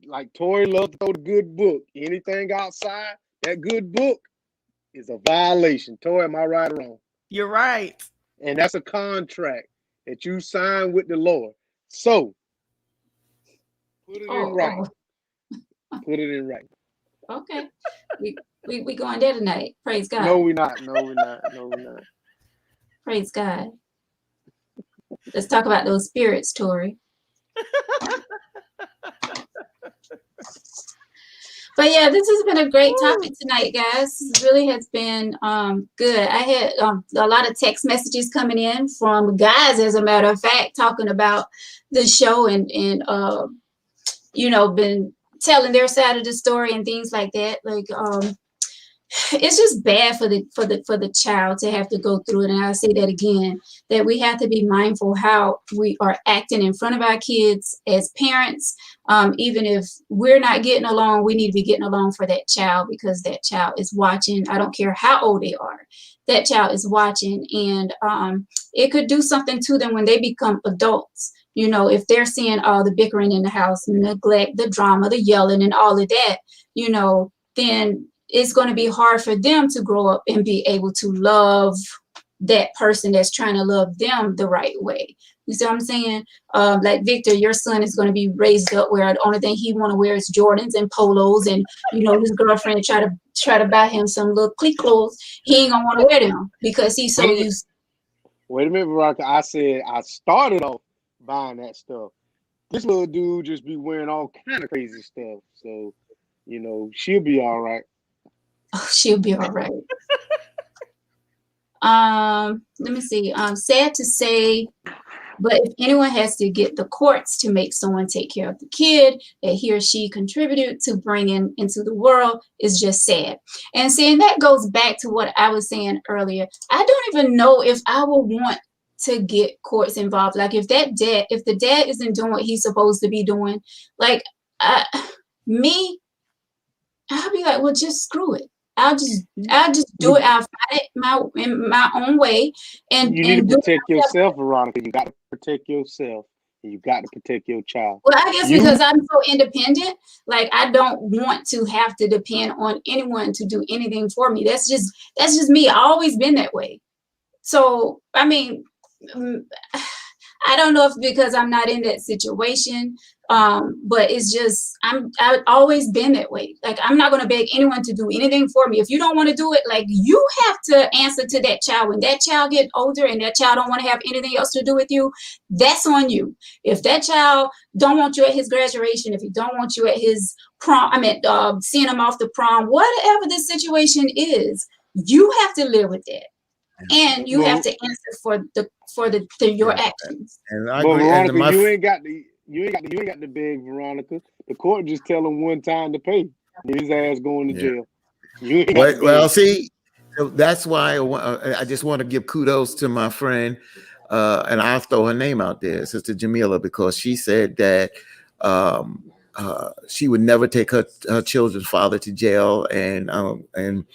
like Tori loves to throw the good book. Anything outside that good book is a violation. Tori, am I right or wrong? You're right. And that's a contract that you sign with the Lord. So put it in writing. Put it in writing. Okay. We going there tonight. Praise God. No, we're not. No, we're not. No, we're not. Praise God. Let's talk about those spirits, Tori. But yeah, this has been a great topic tonight, guys. This really has been good. I had a lot of text messages coming in from guys, as a matter of fact, talking about the show and you know, been telling their side of the story and things like that. Like it's just bad for the child to have to go through it. And I'll say that again, that we have to be mindful how we are acting in front of our kids as parents. Even if we're not getting along, we need to be getting along for that child, because that child is watching. I don't care how old they are. That child is watching, and it could do something to them when they become adults. You know, if they're seeing all the bickering in the house, neglect, the drama, the yelling, and all of that, you know, then it's going to be hard for them to grow up and be able to love that person that's trying to love them the right way. You see what I'm saying? Like Victor, your son is going to be raised up where the only thing he want to wear is Jordans and polos, and you know his girlfriend try to buy him some little clique clothes. He ain't gonna want to wear them because he's so used. Wait a minute, Veronica. I said I started off buying that stuff. This little dude just be wearing all kind of crazy stuff. So, you know, she'll be all right. Oh, she'll be all right. Let me see. Sad to say, but if anyone has to get the courts to make someone take care of the kid that he or she contributed to bringing into the world is just sad. And saying that goes back to what I was saying earlier. I don't even know if I would want to get courts involved. Like if the dad isn't doing what he's supposed to be doing, like me, I'll be like, well, just screw it. I'll just do it. I'll fight it in my own way. And you need to protect yourself, Veronica. You got to protect yourself, and you got to protect your child. Well, I guess because I'm so independent, like I don't want to have to depend on anyone to do anything for me. That's just me. I've always been that way. So I mean, I don't know if because I'm not in that situation, but it's just I've always been that way. Like I'm not going to beg anyone to do anything for me. If you don't want to do it, like you have to answer to that child. When that child get older and that child don't want to have anything else to do with you, that's on you. If that child don't want you at his graduation, if he don't want you at his prom, seeing him off the prom, whatever the situation is, you have to live with that. And you have to answer for your actions. And I but agree. Veronica, And you ain't got to beg, Veronica. The court just tell him one time to pay. His ass going to jail. You ain't got to well, see, so that's why I just want to give kudos to my friend, and I'll throw her name out there, Sister Jamila, because she said that she would never take her children's father to jail, and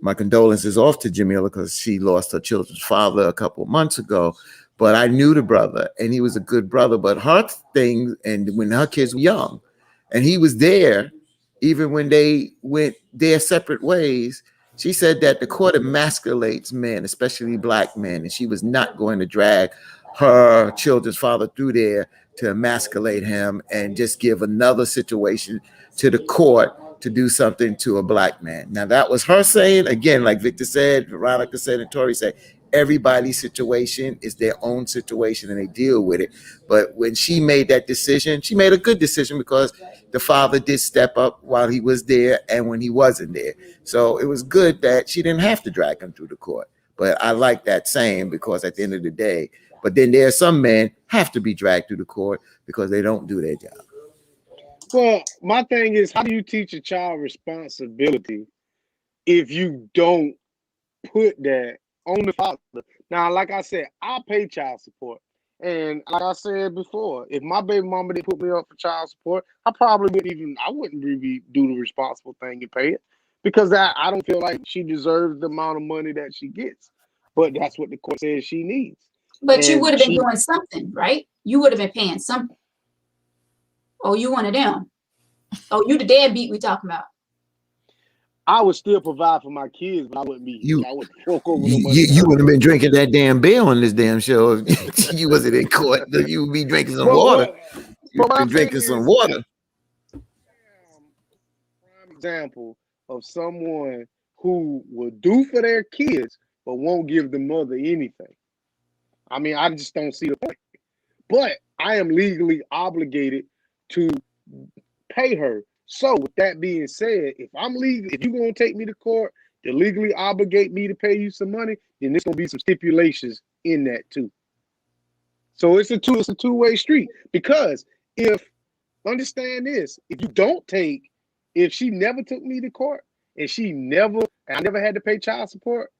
my condolences off to Jamila because she lost her children's father a couple of months ago. But I knew the brother, and he was a good brother. But her thing, and when her kids were young, and he was there, even when they went their separate ways, she said that the court emasculates men, especially black men, and she was not going to drag her children's father through there to emasculate him and just give another situation to the court to do something to a black man. Now, that was her saying, again, like Victor said, Veronica said, and Tori said, everybody's situation is their own situation and they deal with it. But when she made that decision, she made a good decision because the father did step up while he was there and when he wasn't there. So it was good that she didn't have to drag him through the court. But I like that saying because at the end of the day, but then there are some men have to be dragged through the court because they don't do their job. Well, my thing is, how do you teach a child responsibility if you don't put that on the father? Now, like I said, I pay child support. And like I said before, if my baby mama didn't put me up for child support, I wouldn't really do the responsible thing and pay it. because I don't feel like she deserves the amount of money that she gets. But that's what the court says she needs. But you would And have been doing something, right? You would have been paying something. Oh, you one of them. Oh, you the deadbeat we talking about. I would still provide for my kids, but I wouldn't fork over no money. You would have been drinking that damn beer on this damn show if you wasn't in court. You would be drinking some water. You've been drinking some water. Prime example of someone who will do for their kids but won't give the mother anything. I mean, I just don't see the point. But I am legally obligated to pay her. So with that being said, if you're gonna take me to court to legally obligate me to pay you some money, then there's gonna be some stipulations in that too. So it's a two-way street. Because understand this, if she never took me to court and I never had to pay child support,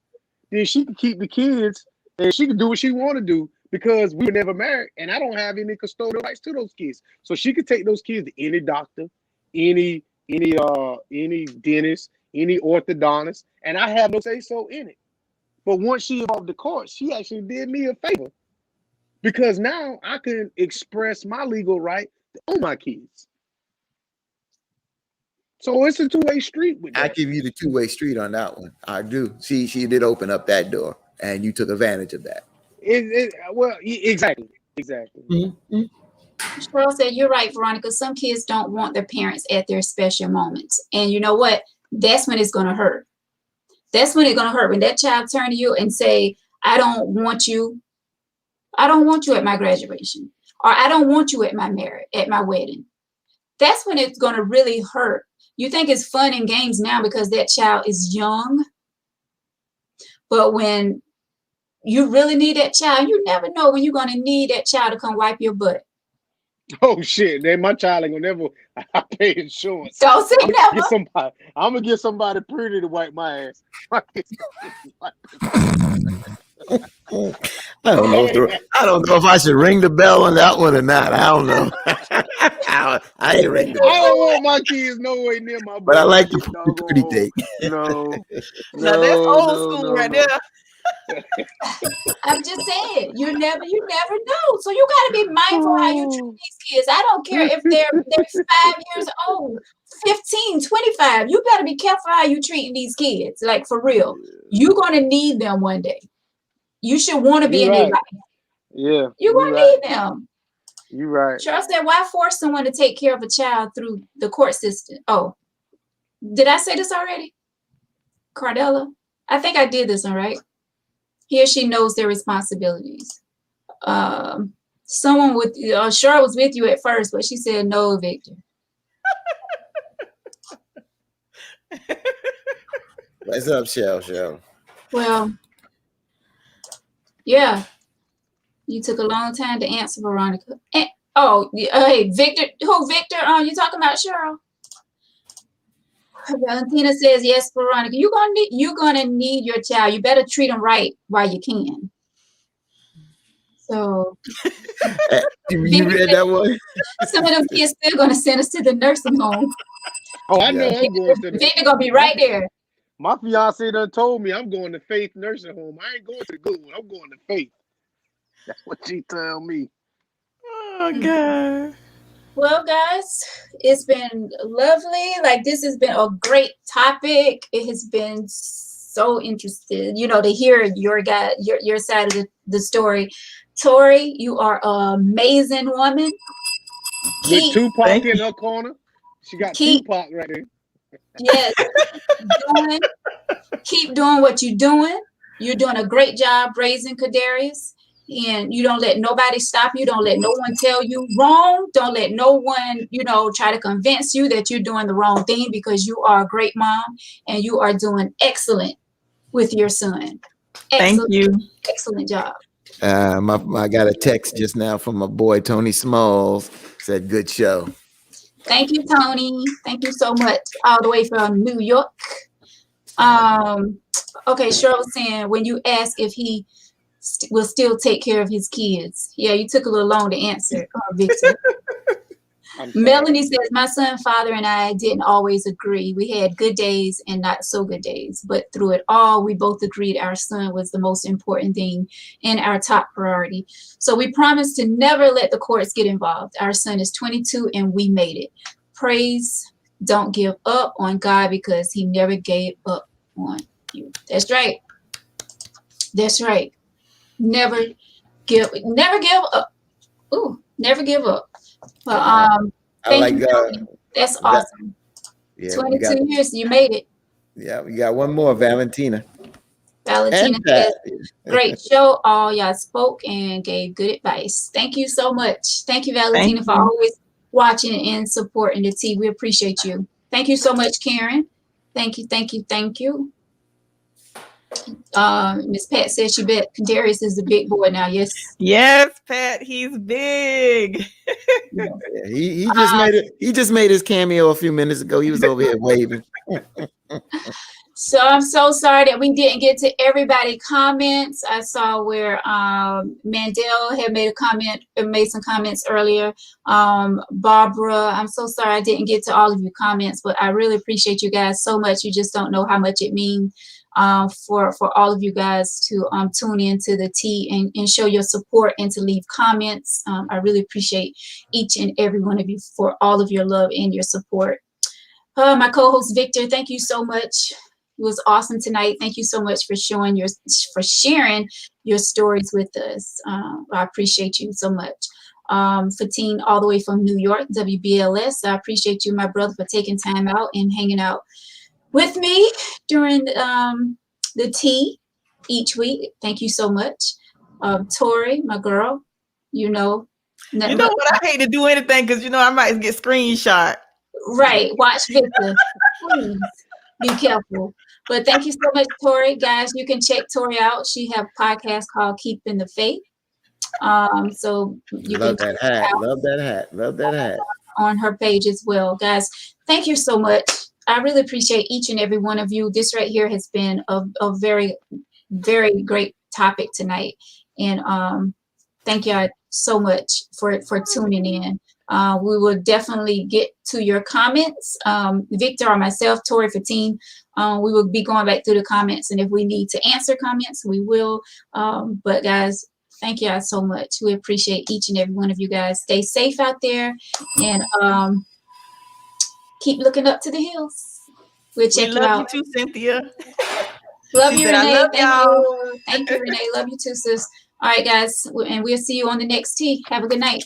then she can keep the kids and she can do what she want to do because we were never married and I don't have any custodial rights to those kids. So she could take those kids to any doctor, any dentist, any orthodontist, and I have no say so in it. But once she involved the court, she actually did me a favor because now I can express my legal right to own my kids. So it's a two-way street with that. I give you the two-way street on that one. I do. She did open up that door, and you took advantage of that. Exactly. Mm-hmm. Cheryl said, you're right, Veronica. Some kids don't want their parents at their special moments. And you know what? That's when it's going to hurt. That's when it's going to hurt. When that child turn to you and say, I don't want you at my graduation. Or I don't want you at my marriage, at my wedding. That's when it's going to really hurt. You think it's fun and games now because that child is young. But when you really need that child, you never know when you're going to need that child to come wipe your butt. Oh shit! Then my child ain't gonna never pay insurance. Don't say never. I'm gonna get somebody pretty to wipe my ass. I don't know if I should ring the bell on that one or not. I don't know. I ain't ring the bell. I don't want my kids nowhere near my. But I like the pretty thing. No, that's old school right there. I'm just saying, you never know. So you got to be mindful how you treat these kids. I don't care if they're 5 years old, 15, 25. You better be careful how you treating these kids. Like for real, you're gonna need them one day. You should want to be in their life. Yeah, you're gonna need them. You're right. Charles said, why force someone to take care of a child through the court system? Oh, did I say this already? Cardella, I think I did this, all right. He or she knows their responsibilities. Someone with Cheryl was with you at first, but she said no, Victor. What's up, Cheryl? Well, yeah, you took a long time to answer, Veronica. And, hey, Victor. Who, Victor? You talking about Cheryl? Valentina says, yes, Veronica. You're gonna need your child. You better treat them right while you can. So you read that one? Some of them kids still gonna send us to the nursing home. Oh, I know I'm going to Victor gonna be right there. My fiance done told me I'm going to Faith Nursing Home. I ain't going to the good one. I'm going to Faith. That's what she told me. Oh God. Well, guys, it's been lovely. Like, this has been a great topic. It has been so interesting, to hear your side of the story. Tori, you are an amazing woman. With Tupac in her corner. She got Tupac right there. Yes. Keep doing what you're doing. You're doing a great job raising Kadarius. And you don't let nobody stop you. Don't let no one tell you wrong. Don't let no one, try to convince you that you're doing the wrong thing, because you are a great mom and you are doing excellent with your son. Excellent, thank you. Excellent job. I got a text just now from my boy, Tony Smalls. Said, good show. Thank you, Tony. Thank you so much. All the way from New York. Okay, Cheryl was saying, when you ask if he will still take care of his kids. Yeah, you took a little long to answer, Victor. Melanie says, my son, father, and I didn't always agree. We had good days and not so good days. But through it all, we both agreed our son was the most important thing and our top priority. So we promised to never let the courts get involved. Our son is 22 and we made it. Praise, don't give up on God because he never gave up on you. That's right. That's right. Never give up. Ooh, never give up. Well, thank you. That's awesome. 22 years, you made it. Yeah, we got one more, Valentina. Valentina says, great show. All y'all spoke and gave good advice. Thank you so much. Thank you, Valentina, for always watching and supporting the tea. We appreciate you. Thank you so much, Karen. Thank you, thank you, thank you. Miss Pat says she bet Darius is the big boy now. Yes. Yes, Pat, he's big. Yeah, he just made it. He just made his cameo a few minutes ago. He was over here waving. So I'm so sorry that we didn't get to everybody's comments. I saw where Mandel had made some comments earlier. Barbara, I'm so sorry I didn't get to all of your comments, but I really appreciate you guys so much. You just don't know how much it means for all of you guys to tune into the tea and show your support and to leave comments. I really appreciate each and every one of you for all of your love and your support. My co-host Victor, thank you so much. It was awesome tonight. Thank you so much for sharing your stories with us. I appreciate you so much. Fatine, all the way from New York, WBLS. I appreciate you, my brother, for taking time out and hanging out with me during the tea each week. Thank you so much. Tori, my girl, you know what? I hate to do anything because I might get screenshot. Right. Watch Victor. Please be careful. But thank you so much, Tori. Guys, you can check Tori out. She have a podcast called Keeping the Faith. So you love can that hat. Love that hat. Love that hat. On her page as well. Guys, thank you so much. I really appreciate each and every one of you. This right here has been a very, very great topic tonight. And thank you so much for tuning in. We will definitely get to your comments. Victor or myself, Tori, Fatine, we will be going back through the comments. And if we need to answer comments, we will. But guys, thank you guys so much. We appreciate each and every one of you guys. Stay safe out there and keep looking up to the hills. We'll check you out. Love you too, Cynthia. Love you, Renee. Thank you. Thank you, Renee. Love you too, sis. All right, guys. And we'll see you on the next tea. Have a good night.